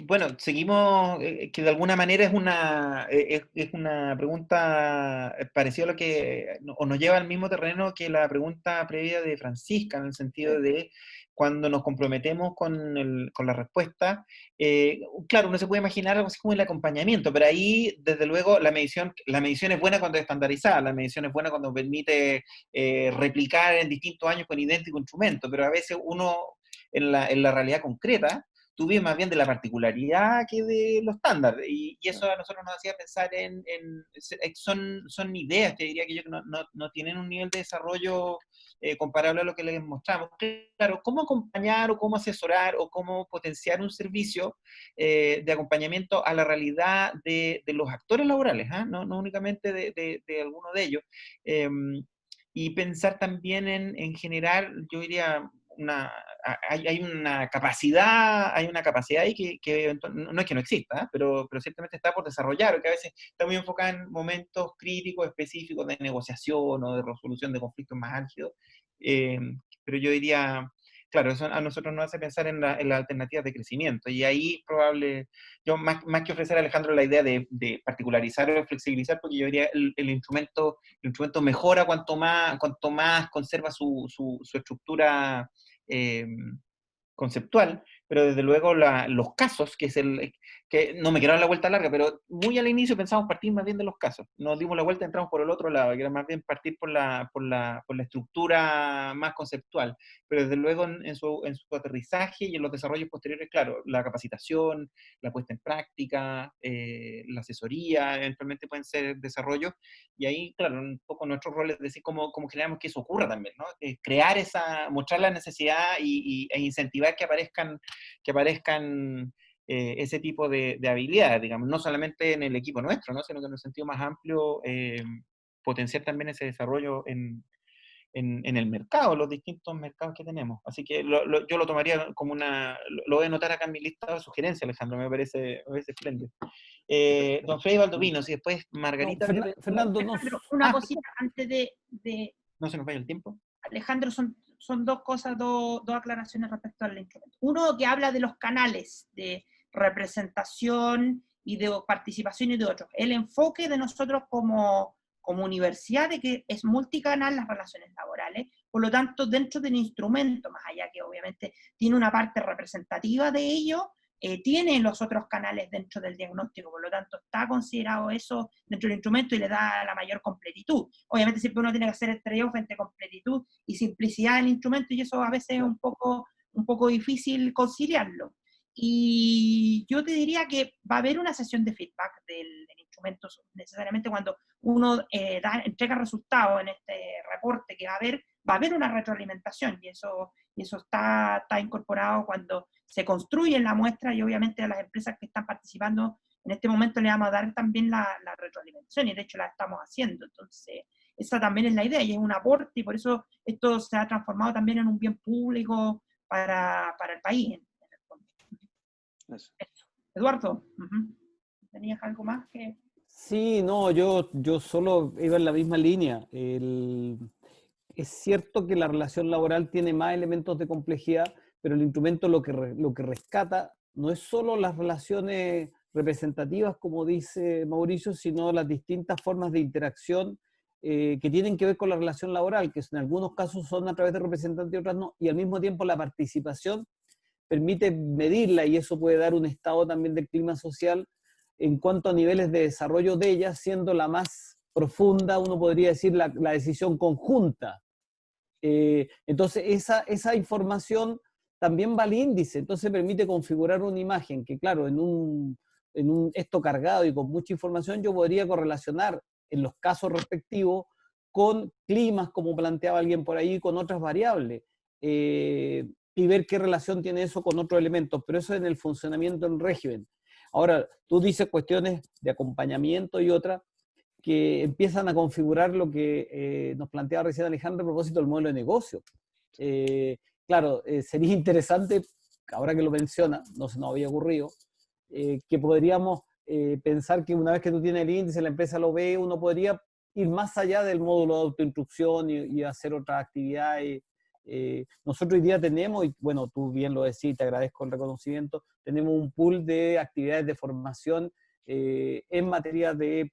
Bueno, seguimos, que de alguna manera es una pregunta parecida a lo que, o nos lleva al mismo terreno que la pregunta previa de Francisca, en el sentido de cuando nos comprometemos con la respuesta. Claro, uno se puede imaginar algo así como el acompañamiento, pero ahí, desde luego, la medición es buena cuando es estandarizada, la medición es buena cuando permite replicar en distintos años con idéntico instrumento, pero a veces uno en la realidad concreta, tú vives más bien de la particularidad que de lo estándar, y eso a nosotros nos hacía pensar son ideas, te diría que yo, que no tienen un nivel de desarrollo comparable a lo que les mostramos. Claro, cómo acompañar o cómo asesorar o cómo potenciar un servicio de acompañamiento a la realidad de los actores laborales, no únicamente de alguno de ellos. Y pensar también en generar, yo diría, hay una capacidad ahí que no es que no exista, pero ciertamente está por desarrollar, que a veces está muy enfocada en momentos críticos específicos de negociación o de resolución de conflictos más álgidos. Pero yo diría, claro, eso a nosotros nos hace pensar en las alternativas de crecimiento, y ahí yo más que ofrecer a Alejandro la idea de particularizar o flexibilizar, porque yo diría el instrumento mejora cuanto más conserva su estructura conceptual, pero desde luego los casos, que no me quiero dar la vuelta larga, pero muy al inicio pensamos partir más bien de los casos, nos dimos la vuelta y entramos por el otro lado, que era más bien partir por la estructura más conceptual, pero desde luego en su aterrizaje y en los desarrollos posteriores, claro, la capacitación, la puesta en práctica, la asesoría, eventualmente pueden ser desarrollos, y ahí, claro, un poco nuestro rol es decir cómo generamos que eso ocurra también, ¿no? Crear mostrar la necesidad e incentivar que aparezcan ese tipo de habilidades, digamos, no solamente en el equipo nuestro, ¿no? Sino que en un sentido más amplio, potenciar también ese desarrollo en el mercado, los distintos mercados que tenemos. Así que yo lo tomaría como lo voy a anotar acá en mi lista de sugerencias, Alejandro, me parece espléndido. Don Freddy Valdovinos, y después Margarita. No, Fernando, no. Una cosita antes de... No se nos vaya el tiempo. Alejandro, son dos cosas, dos aclaraciones respecto al instrumento. Uno que habla de los canales de representación y de participación, y de otros. El enfoque de nosotros como universidad de que es multicanal las relaciones laborales, por lo tanto dentro del instrumento, más allá que obviamente tiene una parte representativa de ello, tiene los otros canales dentro del diagnóstico, por lo tanto está considerado eso dentro del instrumento y le da la mayor completitud. Obviamente siempre uno tiene que hacer el trade-off entre completitud y simplicidad del instrumento, y eso a veces es un poco difícil conciliarlo. Y yo te diría que va a haber una sesión de feedback del instrumento, necesariamente cuando uno entrega resultados en este reporte, que va a haber una retroalimentación, y eso está incorporado cuando se construye la muestra, y obviamente a las empresas que están participando en este momento le vamos a dar también la retroalimentación, y de hecho la estamos haciendo. Entonces esa también es la idea, y es un aporte, y por eso esto se ha transformado también en un bien público para el país. Eso. Eduardo, ¿tenías algo más que...? Sí, no, yo solo iba en la misma línea. Es cierto que la relación laboral tiene más elementos de complejidad, pero el instrumento lo que rescata no es solo las relaciones representativas, como dice Mauricio, sino las distintas formas de interacción que tienen que ver con la relación laboral, que en algunos casos son a través de representantes y otras no, y al mismo tiempo la participación permite medirla, y eso puede dar un estado también del clima social en cuanto a niveles de desarrollo de ella, siendo la más profunda, uno podría decir, la decisión conjunta. Entonces, esa información también va al índice, entonces permite configurar una imagen que, claro, en esto cargado y con mucha información, yo podría correlacionar en los casos respectivos con climas, como planteaba alguien por ahí, con otras variables. Y ver qué relación tiene eso con otros elementos, pero eso en el funcionamiento en régimen. Ahora, tú dices cuestiones de acompañamiento y otras que empiezan a configurar lo que nos planteaba recién Alejandro a propósito del modelo de negocio. Claro, sería interesante, ahora que lo menciona, no se nos había ocurrido, que podríamos pensar que una vez que tú tienes el índice, la empresa lo ve, uno podría ir más allá del módulo de autoinstrucción y hacer otras actividades. Nosotros hoy día tenemos, y bueno, tú bien lo decís, te agradezco el reconocimiento, tenemos un pool de actividades de formación en materia de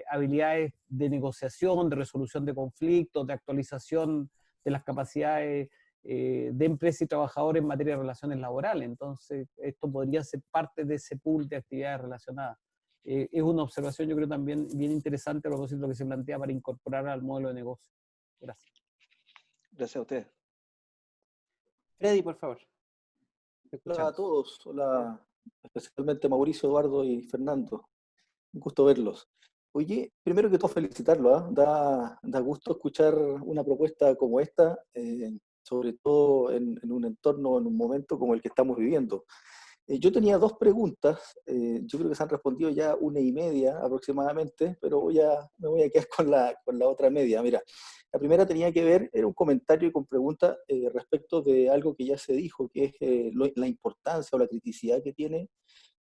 habilidades de negociación, de resolución de conflictos, de actualización de las capacidades de empresa y trabajadores en materia de relaciones laborales. Entonces, esto podría ser parte de ese pool de actividades relacionadas. Es una observación, yo creo, también bien interesante a propósito de lo que se plantea para incorporar al modelo de negocio. Gracias. Gracias a ustedes. Freddy, por favor. Hola a todos, hola especialmente Mauricio, Eduardo y Fernando. Un gusto verlos. Oye, primero que todo felicitarlo, ¿ah? Da gusto escuchar una propuesta como esta, sobre todo en un entorno, en un momento como el que estamos viviendo. Yo tenía dos preguntas, yo creo que se han respondido ya 1:30 aproximadamente, pero me voy a quedar con la otra media. Mira, la primera tenía que ver, era un comentario con pregunta respecto de algo que ya se dijo, que es la importancia o la criticidad que tiene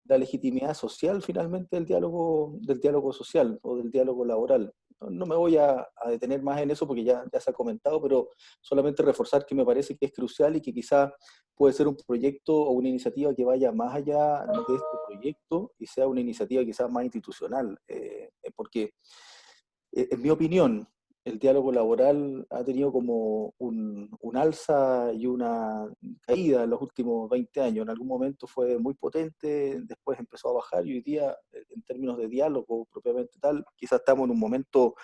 la legitimidad social finalmente del diálogo social o del diálogo laboral. No me voy a detener más en eso porque ya se ha comentado, pero solamente reforzar que me parece que es crucial y que quizá puede ser un proyecto o una iniciativa que vaya más allá de este proyecto y sea una iniciativa quizás más institucional, porque en mi opinión, el diálogo laboral ha tenido como un alza y una caída en los últimos 20 años. En algún momento fue muy potente, después empezó a bajar y hoy día, en términos de diálogo propiamente tal, quizás estamos en un momento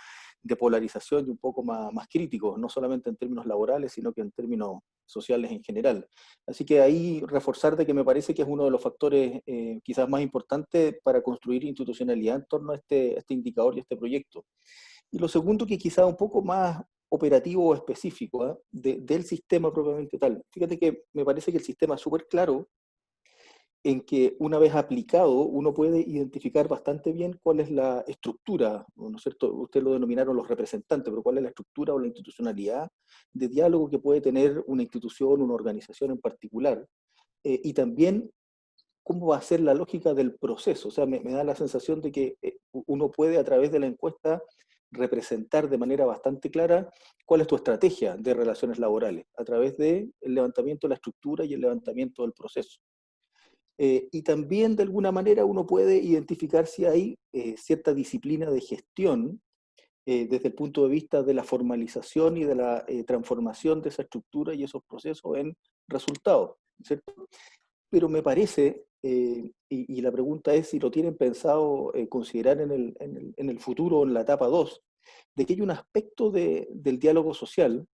de polarización y un poco más crítico, no solamente en términos laborales, sino que en términos sociales en general. Así que ahí reforzar de que me parece que es uno de los factores quizás más importantes para construir institucionalidad en torno a este indicador y a este proyecto. Y lo segundo, que quizá un poco más operativo o específico, ¿eh? Del sistema propiamente tal. Fíjate que me parece que el sistema es súper claro en que una vez aplicado uno puede identificar bastante bien cuál es la estructura, ¿no es cierto? Ustedes lo denominaron los representantes, pero cuál es la estructura o la institucionalidad de diálogo que puede tener una institución, una organización en particular, y también cómo va a ser la lógica del proceso. O sea, me da la sensación de que uno puede a través de la encuesta representar de manera bastante clara cuál es tu estrategia de relaciones laborales, a través del levantamiento de la estructura y el levantamiento del proceso. Y también de alguna manera uno puede identificar si hay cierta disciplina de gestión desde el punto de vista de la formalización y de la transformación de esa estructura y esos procesos en resultados, ¿cierto? Pero me parece, y la pregunta es si lo tienen pensado considerar en el futuro, en la etapa 2, de que hay un aspecto del diálogo social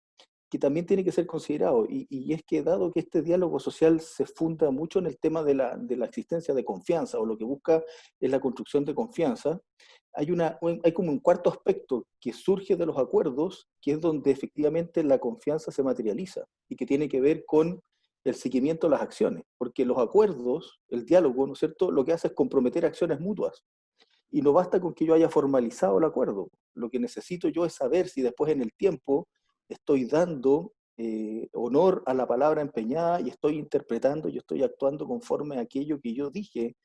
que también tiene que ser considerado, y es que dado que este diálogo social se funda mucho en el tema de la existencia de confianza, o lo que busca es la construcción de confianza, hay como un cuarto aspecto que surge de los acuerdos, que es donde efectivamente la confianza se materializa, y que tiene que ver con el seguimiento de las acciones, porque los acuerdos, el diálogo, ¿no es cierto?, lo que hace es comprometer acciones mutuas, y no basta con que yo haya formalizado el acuerdo, lo que necesito yo es saber si después en el tiempo estoy dando honor a la palabra empeñada y estoy interpretando y estoy actuando conforme a aquello que yo dije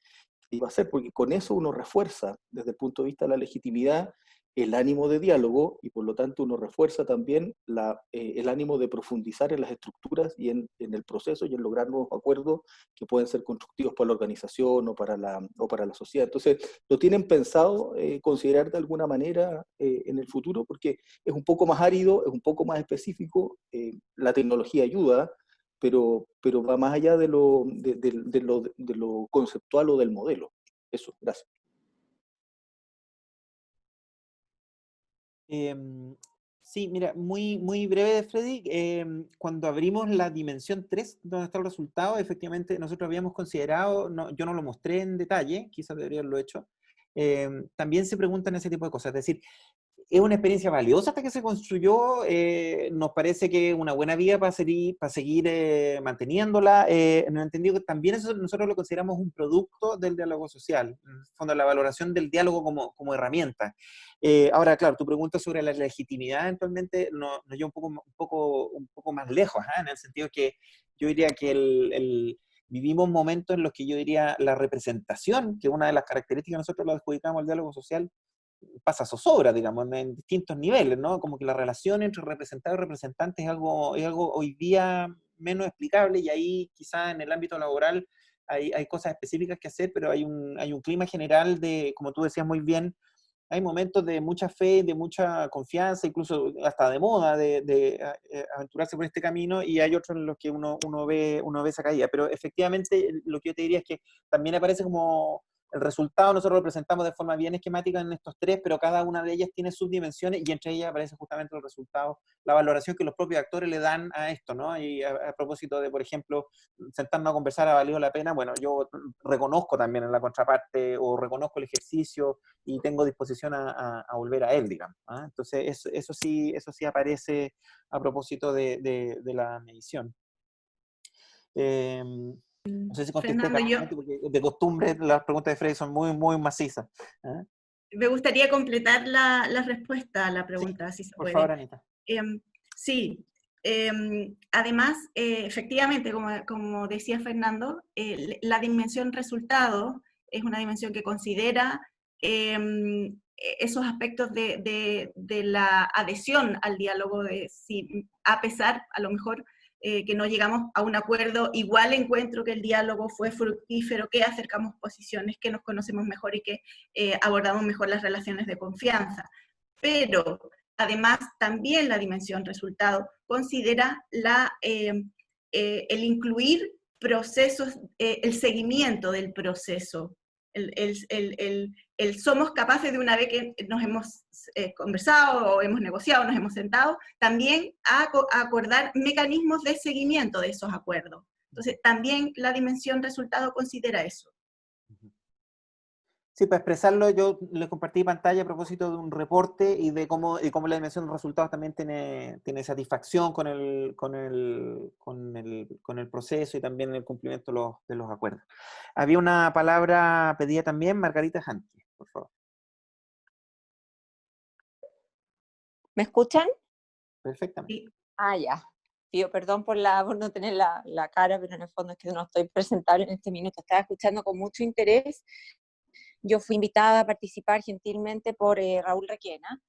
que iba a hacer, porque con eso uno refuerza desde el punto de vista de la legitimidad el ánimo de diálogo y por lo tanto uno refuerza también el ánimo de profundizar en las estructuras y en el proceso y en lograr nuevos acuerdos que pueden ser constructivos para la organización o para la sociedad. Entonces, ¿lo tienen pensado considerar de alguna manera en el futuro? Porque es un poco más árido, es un poco más específico, la tecnología ayuda, pero va más allá de lo conceptual o del modelo. Eso, gracias. Sí, mira, muy breve, Freddy. Cuando abrimos la dimensión 3, donde está el resultado, efectivamente nosotros habíamos considerado, yo no lo mostré en detalle, quizás debería haberlo hecho, también se preguntan ese tipo de cosas. Es decir, es una experiencia valiosa hasta que se construyó, nos parece que es una buena vía para seguir manteniéndola. Nos entendido que también eso nosotros lo consideramos un producto del diálogo social, en el fondo la valoración del diálogo como herramienta. Ahora, claro, tu pregunta sobre la legitimidad eventualmente nos lleva un poco más lejos, en el sentido que yo diría que vivimos momentos en los que yo diría la representación, que es una de las características que nosotros lo adjudicamos al diálogo social, pasa zozobra, digamos, en distintos niveles, ¿no? Como que la relación entre representados y representantes es algo hoy día menos explicable, y ahí quizá en el ámbito laboral hay cosas específicas que hacer, pero hay un clima general de, como tú decías muy bien, hay momentos de mucha fe, de mucha confianza, incluso hasta de moda, de aventurarse por este camino, y hay otros en los que uno ve esa caída. Pero efectivamente, lo que yo te diría es que también aparece como el resultado, nosotros lo presentamos de forma bien esquemática en estos tres, pero cada una de ellas tiene sus dimensiones, y entre ellas aparece justamente el resultado, la valoración que los propios actores le dan a esto, ¿no? Y a propósito de, por ejemplo, sentarnos a conversar, ¿ha valido la pena? Bueno, yo reconozco también en la contraparte, o reconozco el ejercicio, y tengo disposición a volver a él, digamos. Entonces, eso sí aparece a propósito de la medición. No sé si contesté Fernando, porque de costumbre las preguntas de Freddy son muy, muy macizas. me gustaría completar la respuesta a la pregunta, Sí, si se por puede. favor, Anita. Sí, además, efectivamente, como decía Fernando, la dimensión resultado es una dimensión que considera esos aspectos de la adhesión al diálogo, a pesar, a lo mejor, que no llegamos a un acuerdo, igual encuentro que el diálogo fue fructífero, que acercamos posiciones, que nos conocemos mejor y que abordamos mejor las relaciones de confianza. Pero además, también la dimensión resultado considera el incluir procesos, el seguimiento del proceso. Somos capaces de, una vez que nos hemos conversado o hemos negociado, nos hemos sentado, también a acordar mecanismos de seguimiento de esos acuerdos. Entonces, también la dimensión resultado considera eso. Sí, para expresarlo, yo les compartí pantalla a propósito de un reporte y de cómo la dimensión de resultados también tiene satisfacción con el proceso y también el cumplimiento de los acuerdos. Había una palabra pedida también, Margarita Janke, por favor. ¿Me escuchan? Perfectamente. Ya. Pido perdón por no tener la cara, pero en el fondo es que no estoy presentable en este minuto. Estaba escuchando con mucho interés. Yo fui invitada a participar gentilmente por Raúl Requena.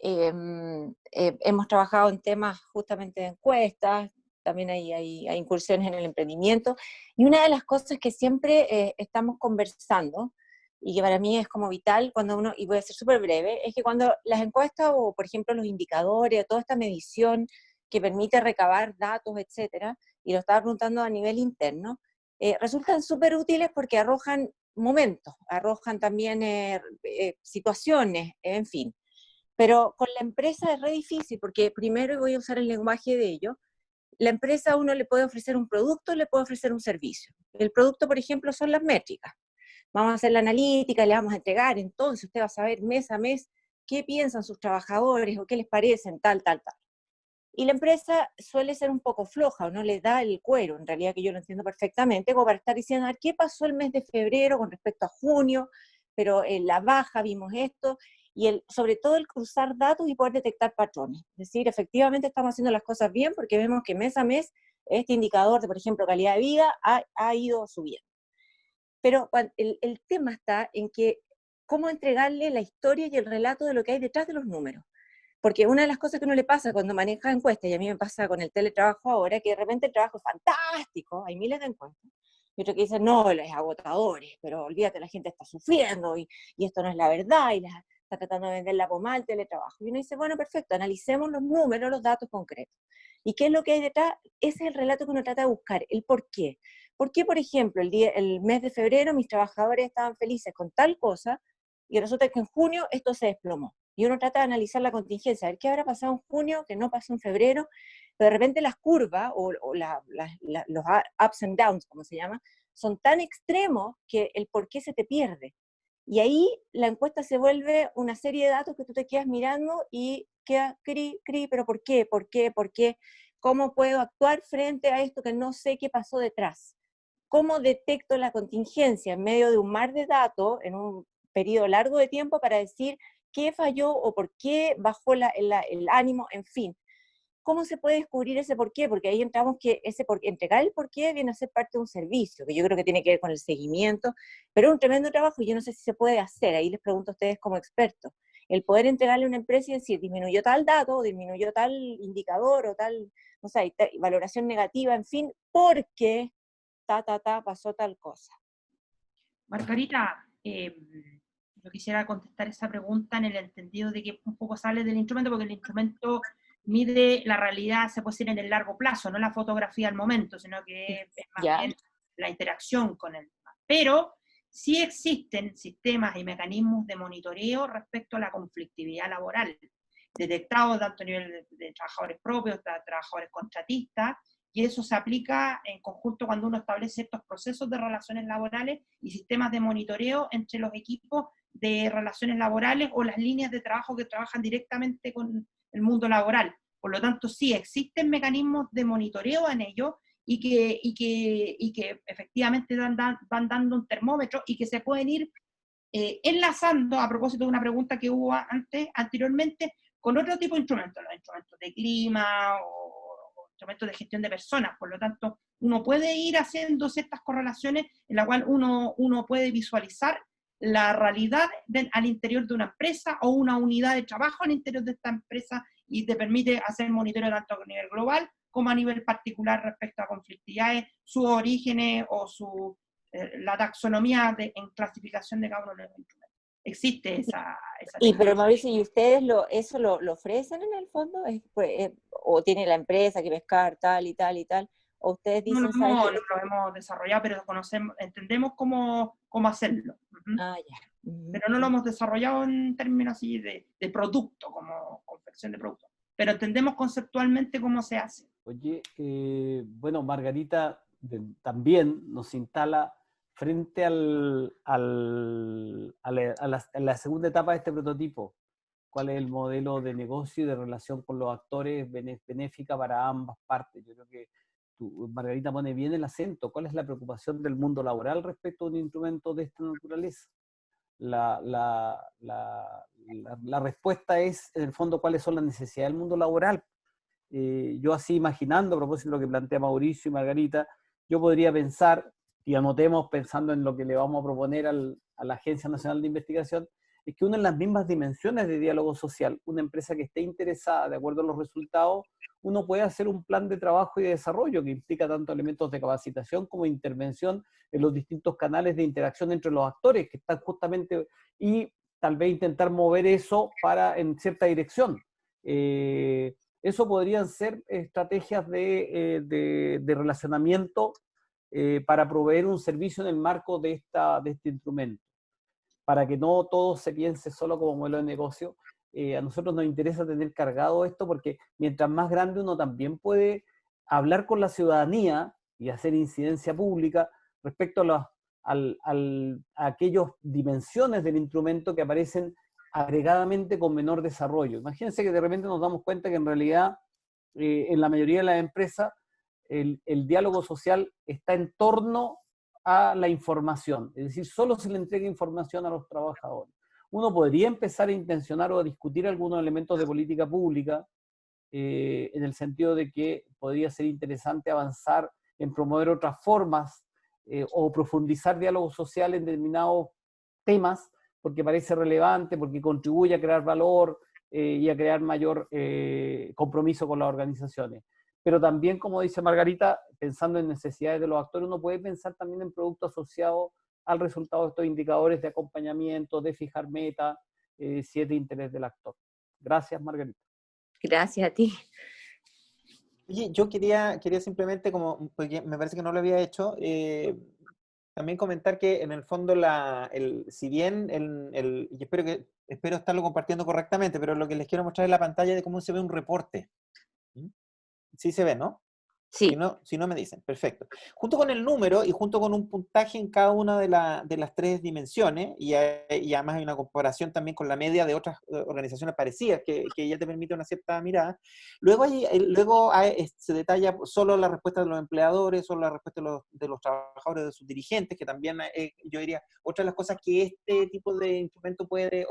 Hemos trabajado en temas justamente de encuestas, también hay incursiones en el emprendimiento, y una de las cosas que siempre estamos conversando, y que para mí es como vital cuando uno, y voy a ser súper breve, es que cuando las encuestas, o por ejemplo los indicadores, toda esta medición que permite recabar datos, etcétera, y lo estaba preguntando a nivel interno, resultan súper útiles porque arrojan momentos, arrojan también situaciones, en fin. Pero con la empresa es re difícil, porque primero, voy a usar el lenguaje de ellos, la empresa a uno le puede ofrecer un producto, le puede ofrecer un servicio. El producto, por ejemplo, son las métricas. Vamos a hacer la analítica, le vamos a entregar, entonces usted va a saber mes a mes qué piensan sus trabajadores o qué les parecen, tal. Y la empresa suele ser un poco floja, o no le da el cuero, en realidad, que yo lo entiendo perfectamente, como para estar diciendo, a ver, ¿qué pasó el mes de febrero con respecto a junio? Pero en la baja vimos esto, y sobre todo el cruzar datos y poder detectar patrones. Es decir, efectivamente estamos haciendo las cosas bien porque vemos que mes a mes este indicador de, por ejemplo, calidad de vida ha ido subiendo. Pero el tema está en que cómo entregarle la historia y el relato de lo que hay detrás de los números. Porque una de las cosas que uno le pasa cuando maneja encuestas, y a mí me pasa con el teletrabajo ahora, que de repente el trabajo es fantástico, hay miles de encuestas, y otros que dicen, no, es agotadores, pero olvídate, la gente está sufriendo, y esto no es la verdad, y está tratando de vender la pomada al teletrabajo. Y uno dice, bueno, perfecto, analicemos los números, los datos concretos. ¿Y qué es lo que hay detrás? Ese es el relato que uno trata de buscar, el por qué. ¿Por qué, por ejemplo, el mes de febrero mis trabajadores estaban felices con tal cosa, y resulta que en junio esto se desplomó? Y uno trata de analizar la contingencia, a ver qué habrá pasado en junio, que no pasó en febrero, pero de repente las curvas, o los ups and downs, como se llama, son tan extremos que el por qué se te pierde. Y ahí la encuesta se vuelve una serie de datos que tú te quedas mirando y queda pero ¿por qué? ¿Por qué? ¿Por qué? ¿Cómo puedo actuar frente a esto que no sé qué pasó detrás? ¿Cómo detecto la contingencia en medio de un mar de datos en un periodo largo de tiempo para decir qué falló o por qué bajó el ánimo, en fin? ¿Cómo se puede descubrir ese por qué? Porque ahí entramos que entregar el por qué viene a ser parte de un servicio, que yo creo que tiene que ver con el seguimiento, pero es un tremendo trabajo y yo no sé si se puede hacer, ahí les pregunto a ustedes como expertos, el poder entregarle a una empresa y decir, disminuyó tal dato, o disminuyó tal indicador, o tal, no sé, valoración negativa, en fin, porque pasó tal cosa. Margarita, yo quisiera contestar esa pregunta en el entendido de que un poco sale del instrumento, porque el instrumento mide la realidad, se puede decir, en el largo plazo, no la fotografía al momento, sino que es más bien la interacción con el tema. Pero sí existen sistemas y mecanismos de monitoreo respecto a la conflictividad laboral, detectados tanto a nivel de trabajadores propios, de trabajadores contratistas, y eso se aplica en conjunto cuando uno establece estos procesos de relaciones laborales y sistemas de monitoreo entre los equipos de relaciones laborales o las líneas de trabajo que trabajan directamente con el mundo laboral. Por lo tanto, sí, existen mecanismos de monitoreo en ello y que efectivamente van dando un termómetro y que se pueden ir enlazando, a propósito de una pregunta que hubo anteriormente, con otro tipo de instrumentos, los instrumentos de clima o instrumentos de gestión de personas. Por lo tanto, uno puede ir haciendo ciertas correlaciones en la cual uno puede visualizar la realidad al interior de una empresa o una unidad de trabajo al interior de esta empresa y te permite hacer monitoreo tanto a nivel global como a nivel particular respecto a conflictividades, sus orígenes o la taxonomía en clasificación de cada uno de los instrumentos. Existe esa pero Mauricio, ¿y ustedes eso lo ofrecen en el fondo? ¿O tiene la empresa que pescar tal y tal y tal? ¿O ustedes dicen, no lo hemos desarrollado, pero entendemos cómo hacerlo. Ah, ya. Pero no lo hemos desarrollado en términos así de producto, como confección de producto. Pero entendemos conceptualmente cómo se hace. Oye, bueno, Margarita también nos instala frente a la segunda etapa de este prototipo. ¿Cuál es el modelo de negocio y de relación con los actores benéfica para ambas partes? Yo creo que Margarita pone bien el acento. ¿Cuál es la preocupación del mundo laboral respecto a un instrumento de esta naturaleza? La respuesta es, en el fondo, cuáles son las necesidades del mundo laboral. Yo así imaginando, a propósito de lo que plantea Mauricio y Margarita, yo podría pensar, y anotemos pensando en lo que le vamos a proponer a la Agencia Nacional de Investigación, es que una de las mismas dimensiones de diálogo social, una empresa que esté interesada de acuerdo a los resultados, uno puede hacer un plan de trabajo y de desarrollo que implica tanto elementos de capacitación como intervención en los distintos canales de interacción entre los actores que están justamente, y tal vez intentar mover eso en cierta dirección. Eso podrían ser estrategias de relacionamiento para proveer un servicio en el marco de este instrumento. Para que no todo se piense solo como modelo de negocio, a nosotros nos interesa tener cargado esto porque mientras más grande uno también puede hablar con la ciudadanía y hacer incidencia pública respecto a aquellas dimensiones del instrumento que aparecen agregadamente con menor desarrollo. Imagínense que de repente nos damos cuenta que en realidad en la mayoría de las empresas el diálogo social está en torno a la información, es decir, solo se le entrega información a los trabajadores. Uno podría empezar a intencionar o a discutir algunos elementos de política pública en el sentido de que podría ser interesante avanzar en promover otras formas o profundizar diálogo social en determinados temas, porque parece relevante, porque contribuye a crear valor y a crear mayor compromiso con las organizaciones. Pero también, como dice Margarita, pensando en necesidades de los actores, uno puede pensar también en productos asociados al resultado de estos indicadores de acompañamiento, de fijar meta, si es de interés del actor. Gracias, Margarita. Gracias a ti. Oye, yo quería simplemente, porque me parece que no lo había hecho, también comentar que en el fondo, si bien, y espero estarlo compartiendo correctamente, pero lo que les quiero mostrar es la pantalla de cómo se ve un reporte. ¿Sí se ve, no? Sí. Si no me dicen, perfecto. Junto con el número y junto con un puntaje en cada una de las tres dimensiones, y además hay una comparación también con la media de otras organizaciones parecidas que ya te permite una cierta mirada, luego se detalla solo la respuesta de los empleadores, solo la respuesta de los trabajadores, de sus dirigentes, que también yo diría, otra de las cosas que este tipo de instrumento puede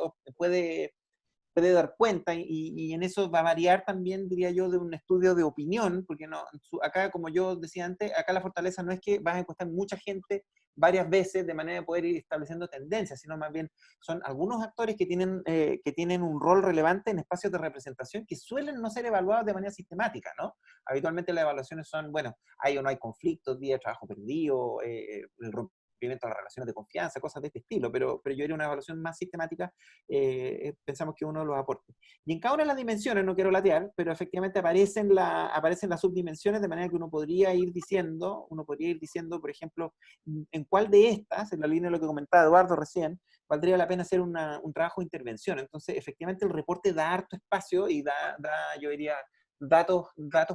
dar cuenta, y en eso va a variar también, diría yo, de un estudio de opinión, porque acá, como yo decía antes, acá la fortaleza no es que vas a encuestar mucha gente varias veces de manera de poder ir estableciendo tendencias, sino más bien son algunos actores que tienen un rol relevante en espacios de representación que suelen no ser evaluados de manera sistemática, ¿no? Habitualmente las evaluaciones son, bueno, hay o no hay conflictos, día de trabajo perdido, el rompimiento de las relaciones de confianza, cosas de este estilo, pero yo haría una evaluación más sistemática, pensamos que uno de los aportes. Y en cada una de las dimensiones, no quiero latear, pero efectivamente aparecen las subdimensiones, de manera que uno podría ir diciendo, por ejemplo, en cuál de estas, en la línea de lo que comentaba Eduardo recién, valdría la pena hacer un trabajo de intervención. Entonces, efectivamente, el reporte da harto espacio y yo diría, datos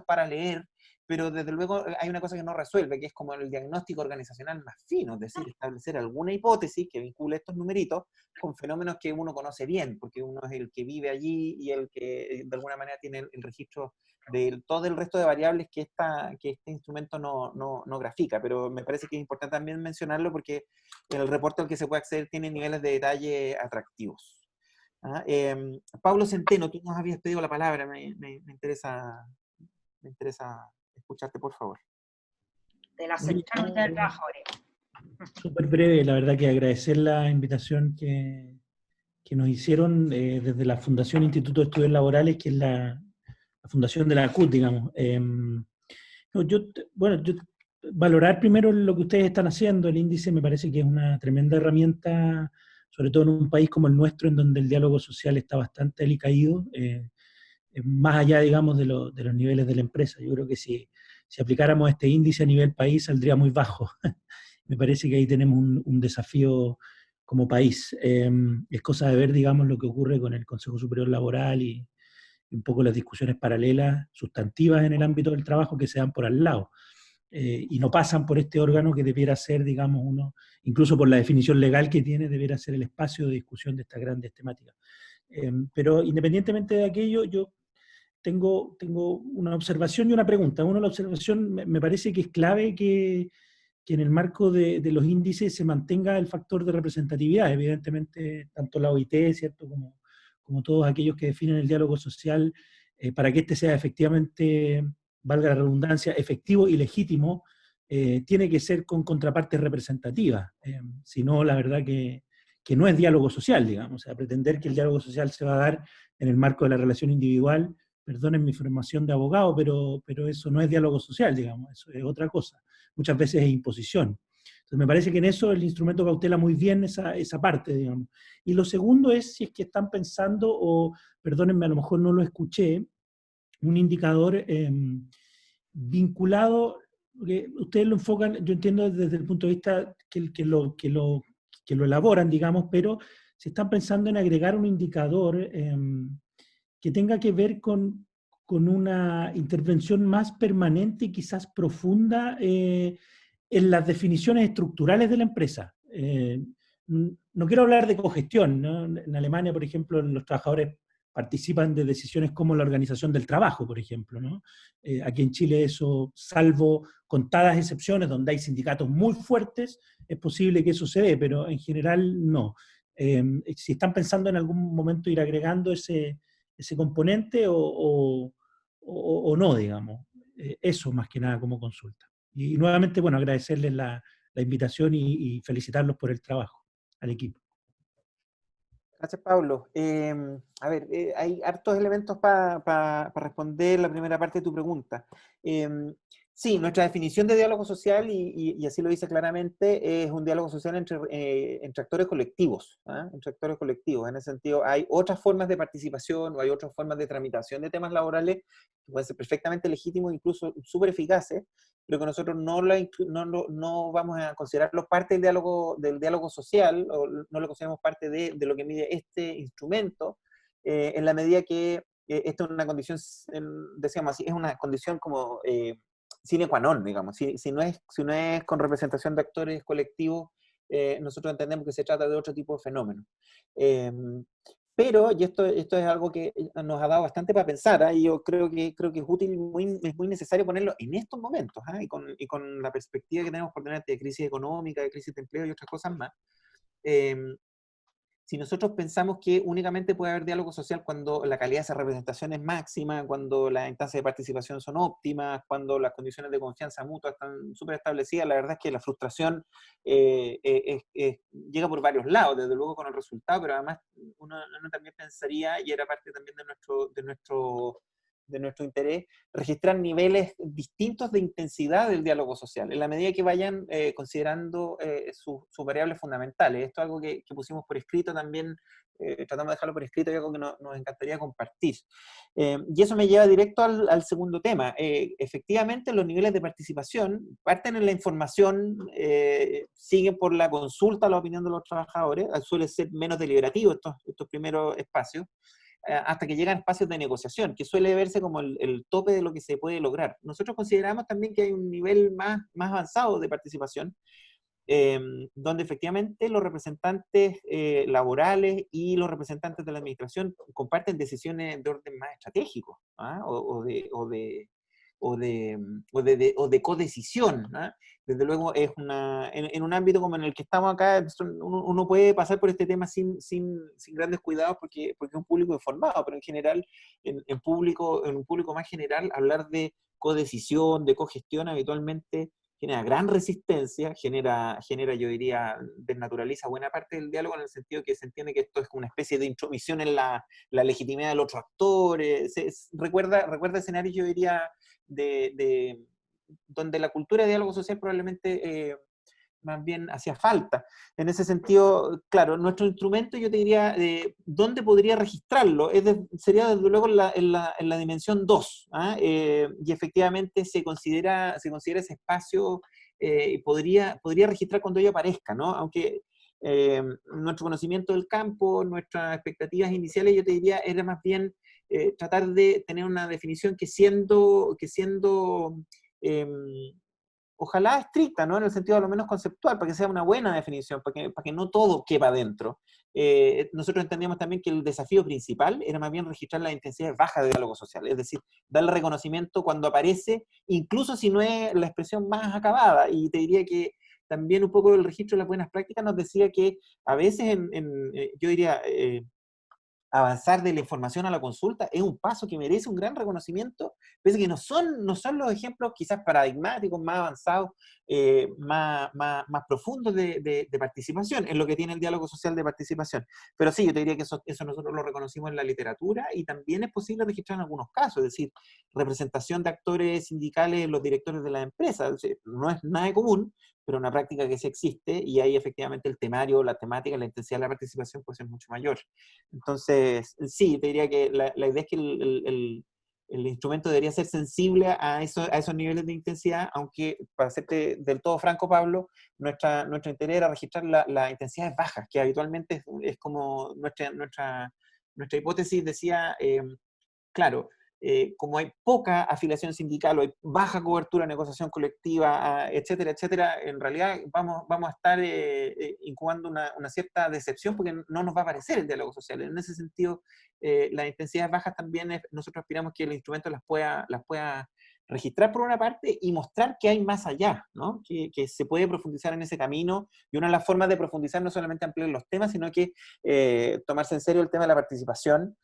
para leer, pero desde luego hay una cosa que no resuelve, que es como el diagnóstico organizacional más fino, es decir, establecer alguna hipótesis que vincule estos numeritos con fenómenos que uno conoce bien, porque uno es el que vive allí y el que de alguna manera tiene el registro de todo el resto de variables que este instrumento no grafica. Pero me parece que es importante también mencionarlo porque el reporte al que se puede acceder tiene niveles de detalle atractivos. Pablo Centeno, tú nos habías pedido la palabra, me interesa escucharte, por favor. De la Central de Trabajadores. Súper breve, la verdad que agradecer la invitación que nos hicieron desde la Fundación Instituto de Estudios Laborales, que es la fundación de la CUT, digamos. Valorar primero lo que ustedes están haciendo. El índice me parece que es una tremenda herramienta, sobre todo en un país como el nuestro, en donde el diálogo social está bastante alicaído, más allá, digamos, de los niveles de la empresa. Yo creo que si aplicáramos este índice a nivel país, saldría muy bajo. Me parece que ahí tenemos un desafío como país. Es cosa de ver, digamos, lo que ocurre con el Consejo Superior Laboral y un poco las discusiones paralelas, sustantivas en el ámbito del trabajo que se dan por al lado. Y no pasan por este órgano que debiera ser, digamos, incluso por la definición legal que tiene, debiera ser el espacio de discusión de estas grandes temáticas. Pero independientemente de aquello, yo tengo una observación y una pregunta. La observación me parece que es clave que en el marco de los índices se mantenga el factor de representatividad. Evidentemente, tanto la OIT, ¿cierto?, como todos aquellos que definen el diálogo social, para que este sea efectivamente, valga la redundancia, efectivo y legítimo, tiene que ser con contrapartes representativas. Si no, la verdad que no es diálogo social, digamos. O sea, pretender que el diálogo social se va a dar en el marco de la relación individual, perdonen mi formación de abogado, pero eso no es diálogo social, digamos, eso es otra cosa. Muchas veces es imposición. Entonces me parece que en eso el instrumento cautela muy bien esa parte, digamos. Y lo segundo es si es que están pensando, o perdónenme, a lo mejor no lo escuché, un indicador vinculado, que ustedes lo enfocan, yo entiendo desde el punto de vista que lo elaboran, digamos, pero se están pensando en agregar un indicador que tenga que ver con una intervención más permanente y quizás profunda en las definiciones estructurales de la empresa. No quiero hablar de cogestión, ¿no? En Alemania, por ejemplo, los trabajadores participan de decisiones como la organización del trabajo, por ejemplo, ¿no? Aquí en Chile eso, salvo contadas excepciones donde hay sindicatos muy fuertes, es posible que eso se dé, pero en general no. Si están pensando en algún momento ir agregando ese componente o no, digamos. Eso más que nada como consulta. Y nuevamente, bueno, agradecerles la invitación y felicitarlos por el trabajo al equipo. Gracias, Pablo. A ver, hay hartos elementos para responder la primera parte de tu pregunta. Sí, nuestra definición de diálogo social, y así lo dice claramente, es un diálogo social entre actores colectivos, entre actores colectivos. En ese sentido, hay otras formas de participación o hay otras formas de tramitación de temas laborales que pueden ser perfectamente legítimos, incluso súper eficaces, pero que nosotros no vamos a considerarlo parte del diálogo social, o no lo consideramos parte de lo que mide este instrumento, en la medida que esta es una condición, decíamos así, es una condición como sine qua non, digamos. Si no es con representación de actores colectivos, nosotros entendemos que se trata de otro tipo de fenómeno. Pero, y esto es algo que nos ha dado bastante para pensar, y yo creo que es útil, es muy necesario ponerlo en estos momentos, y con la perspectiva que tenemos por delante de crisis económica, de crisis de empleo y otras cosas más. Si nosotros pensamos que únicamente puede haber diálogo social cuando la calidad de esa representación es máxima, cuando las instancias de participación son óptimas, cuando las condiciones de confianza mutua están súper establecidas, la verdad es que la frustración llega por varios lados, desde luego con el resultado, pero además uno también pensaría, y era parte también de nuestro interés, registrar niveles distintos de intensidad del diálogo social, en la medida que vayan considerando sus variables fundamentales. Esto es algo que pusimos por escrito también, tratamos de dejarlo por escrito, y algo que nos encantaría compartir. Y eso me lleva directo al segundo tema. Efectivamente, los niveles de participación parten en la información, siguen por la consulta a la opinión de los trabajadores, suele ser menos deliberativo estos primeros espacios, hasta que llegan espacios de negociación, que suele verse como el tope de lo que se puede lograr. Nosotros consideramos también que hay un nivel más avanzado de participación, donde efectivamente los representantes laborales y los representantes de la administración comparten decisiones de orden más estratégico, o de codecisión. Desde luego es en un ámbito como en el que estamos acá, uno puede pasar por este tema sin grandes cuidados porque es un público informado, pero en general, en un público más general, hablar de codecisión, de cogestión, habitualmente genera gran resistencia, genera, yo diría, desnaturaliza buena parte del diálogo, en el sentido que se entiende que esto es como una especie de intromisión en la legitimidad del otro actor. Recuerda escenarios, yo diría, donde la cultura de diálogo social probablemente más bien hacía falta. En ese sentido, claro, nuestro instrumento, yo te diría, ¿dónde podría registrarlo? Sería desde luego en la dimensión 2, y efectivamente se considera ese espacio, podría registrar cuando ello aparezca, ¿no? Aunque nuestro conocimiento del campo, nuestras expectativas iniciales, yo te diría, era más bien tratar de tener una definición que siendo ojalá estricta, ¿no? En el sentido a lo menos conceptual, para que sea una buena definición, para que no todo quepa dentro. Nosotros entendíamos también que el desafío principal era más bien registrar las intensidades bajas de diálogo social, es decir, darle reconocimiento cuando aparece, incluso si no es la expresión más acabada. Y te diría que también un poco el registro de las buenas prácticas nos decía que a veces, yo diría, avanzar de la información a la consulta es un paso que merece un gran reconocimiento, pese a que no son los ejemplos quizás paradigmáticos, más avanzados, más profundos de participación, en lo que tiene el diálogo social de participación. Pero sí, yo te diría que eso nosotros lo reconocimos en la literatura, y también es posible registrar en algunos casos, es decir, representación de actores sindicales en los directores de la empresa. Es decir, no es nada común, pero una práctica que sí existe, y ahí efectivamente el temario, la temática, la intensidad de la participación puede ser mucho mayor. Entonces, sí, te diría que la idea es que el instrumento debería ser sensible a esos niveles de intensidad, aunque, para serte del todo franco, Pablo, nuestro interés era registrar las intensidades bajas, que habitualmente es como nuestra hipótesis decía, claro, como hay poca afiliación sindical o hay baja cobertura de negociación colectiva, etcétera, etcétera, en realidad vamos a estar incubando una cierta decepción, porque no nos va a aparecer el diálogo social. En ese sentido, las intensidades bajas también nosotros aspiramos que el instrumento las pueda registrar por una parte y mostrar que hay más allá, ¿no? Que se puede profundizar en ese camino, y una de las formas de profundizar no solamente ampliar los temas, sino que tomarse en serio el tema de la participación,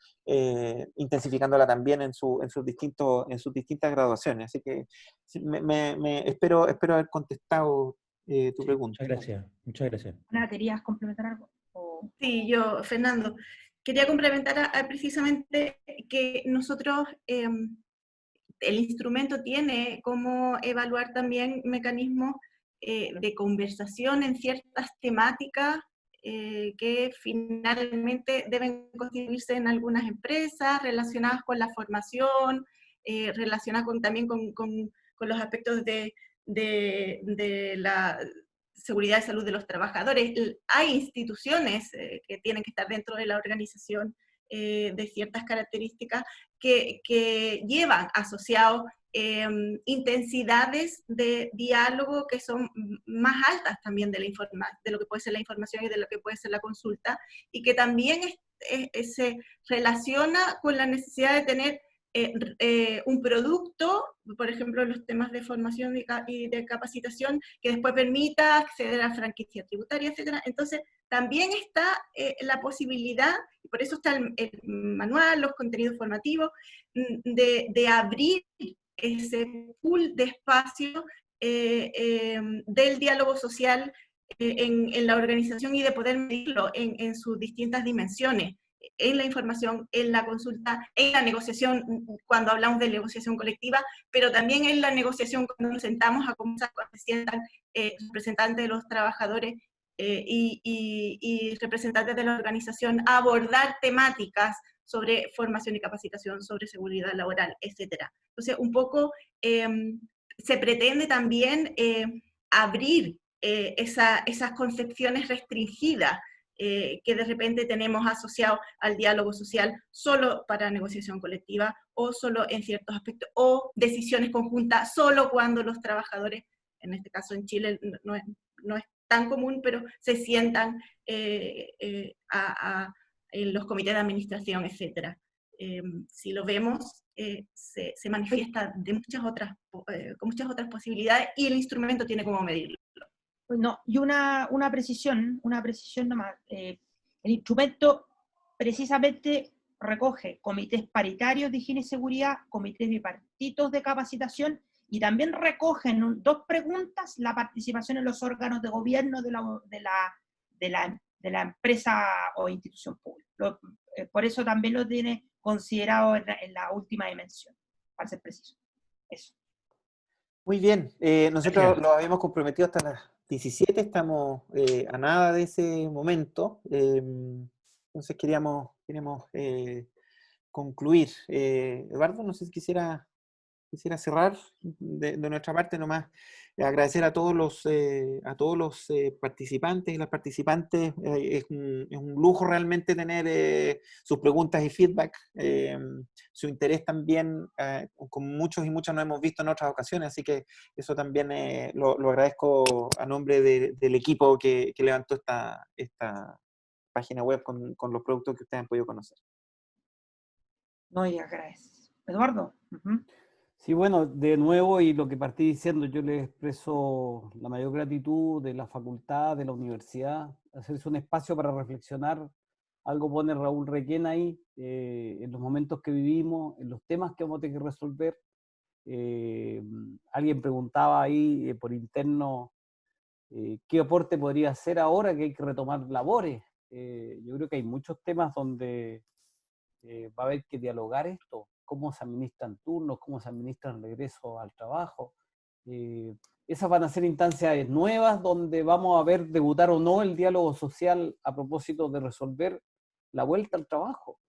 intensificándola también en sus distintas graduaciones. Así que espero haber contestado tu pregunta. Muchas gracias. Ana, ¿querías complementar algo? Sí, Fernando, quería complementar precisamente que nosotros, el instrumento tiene cómo evaluar también mecanismos de conversación en ciertas temáticas que finalmente deben constituirse en algunas empresas relacionadas con la formación, relacionadas también con los aspectos de la seguridad y salud de los trabajadores. Hay instituciones que tienen que estar dentro de la organización de ciertas características que llevan asociados intensidades de diálogo que son más altas también de lo que puede ser la información y de lo que puede ser la consulta, y que también se relaciona con la necesidad de tener un producto, por ejemplo, los temas de formación y de capacitación, que después permita acceder a franquicia tributaria, etc. Entonces, también está la posibilidad, y por eso está el manual, los contenidos formativos, de abrir ese pool de espacio del diálogo social en la organización, y de poder medirlo en sus distintas dimensiones, en la información, en la consulta, en la negociación, cuando hablamos de negociación colectiva, pero también en la negociación cuando nos sentamos a conversar, cuando se sientan representantes de los trabajadores y representantes de la organización a abordar temáticas sobre formación y capacitación, sobre seguridad laboral, etc. Entonces, un poco se pretende también abrir esas concepciones restringidas que de repente tenemos asociado al diálogo social solo para negociación colectiva, o solo en ciertos aspectos, o decisiones conjuntas solo cuando los trabajadores, en este caso en Chile no es tan común, pero se sientan en los comités de administración, etc. Si lo vemos, se manifiesta con muchas otras posibilidades, y el instrumento tiene cómo medirlo. No, y una precisión nomás. El instrumento precisamente recoge comités paritarios de higiene y seguridad, comités bipartitos de capacitación, y también recogen 2 preguntas: la participación en los órganos de gobierno de la empresa o institución pública. Por eso también lo tiene considerado en la última dimensión, para ser preciso. Eso. Muy bien, nosotros lo habíamos comprometido hasta las 17, estamos a nada de ese momento, entonces queríamos concluir. Eduardo, no sé si quisiera cerrar de nuestra parte nomás. Agradecer a todos los participantes y las participantes. Es un lujo realmente tener sus preguntas y feedback, su interés también, con muchos y muchas nos hemos visto en otras ocasiones, así que eso también lo agradezco a nombre del equipo que levantó esta página web con los productos que ustedes han podido conocer. No, y agradezco. Eduardo. Sí, bueno, de nuevo, y lo que partí diciendo, yo les expreso la mayor gratitud de la facultad, de la universidad, hacerse un espacio para reflexionar. Algo pone Raúl Requena ahí, en los momentos que vivimos, en los temas que vamos a tener que resolver. Alguien preguntaba ahí por interno qué aporte podría hacer ahora que hay que retomar labores. Yo creo que hay muchos temas donde va a haber que dialogar esto, cómo se administran turnos, cómo se administran regresos al trabajo. Esas van a ser instancias nuevas donde vamos a ver debutar o no el diálogo social a propósito de resolver la vuelta al trabajo.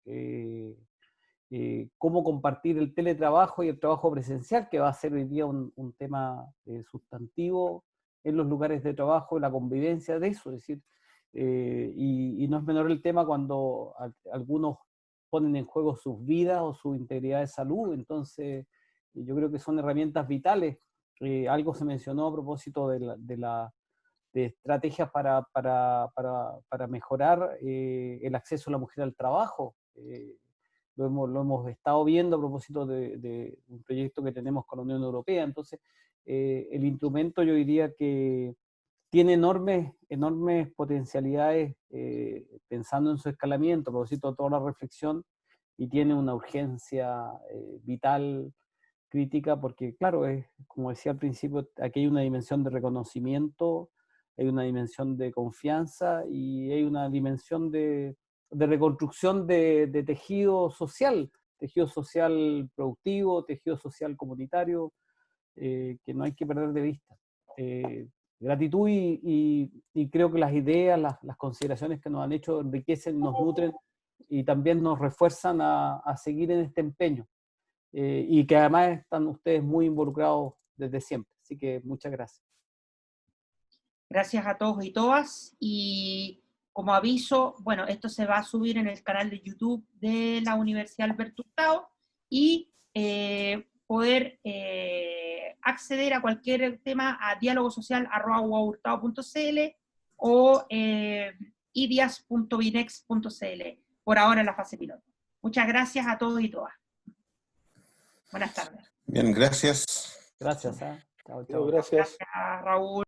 Cómo compartir el teletrabajo y el trabajo presencial, que va a ser hoy día un tema sustantivo en los lugares de trabajo, la convivencia de eso. Es decir, y no es menor el tema cuando algunos ponen en juego sus vidas o su integridad de salud. Entonces yo creo que son herramientas vitales. Algo se mencionó a propósito de estrategias para mejorar el acceso de la mujer al trabajo. Lo hemos estado viendo a propósito de un proyecto que tenemos con la Unión Europea. Entonces el instrumento, yo diría que tiene enormes potencialidades pensando en su escalamiento, a propósito de toda la reflexión, y tiene una urgencia vital, crítica, porque claro, como decía al principio, aquí hay una dimensión de reconocimiento, hay una dimensión de confianza y hay una dimensión de reconstrucción de tejido social productivo, tejido social comunitario, que no hay que perder de vista. Gratitud y creo que las ideas, las consideraciones que nos han hecho enriquecen, nos nutren y también nos refuerzan a seguir en este empeño. Y que además están ustedes muy involucrados desde siempre. Así que muchas gracias. Gracias a todos y todas. Y como aviso, bueno, esto se va a subir en el canal de YouTube de la Universidad Alberto Hurtado, y poder acceder a cualquier tema a dialogosocial@uahurtado.cl o idias.binex.cl, por ahora en la fase piloto. Muchas gracias a todos y todas. Buenas tardes. Bien, gracias. Gracias. Chao, Gracias. Gracias, Raúl.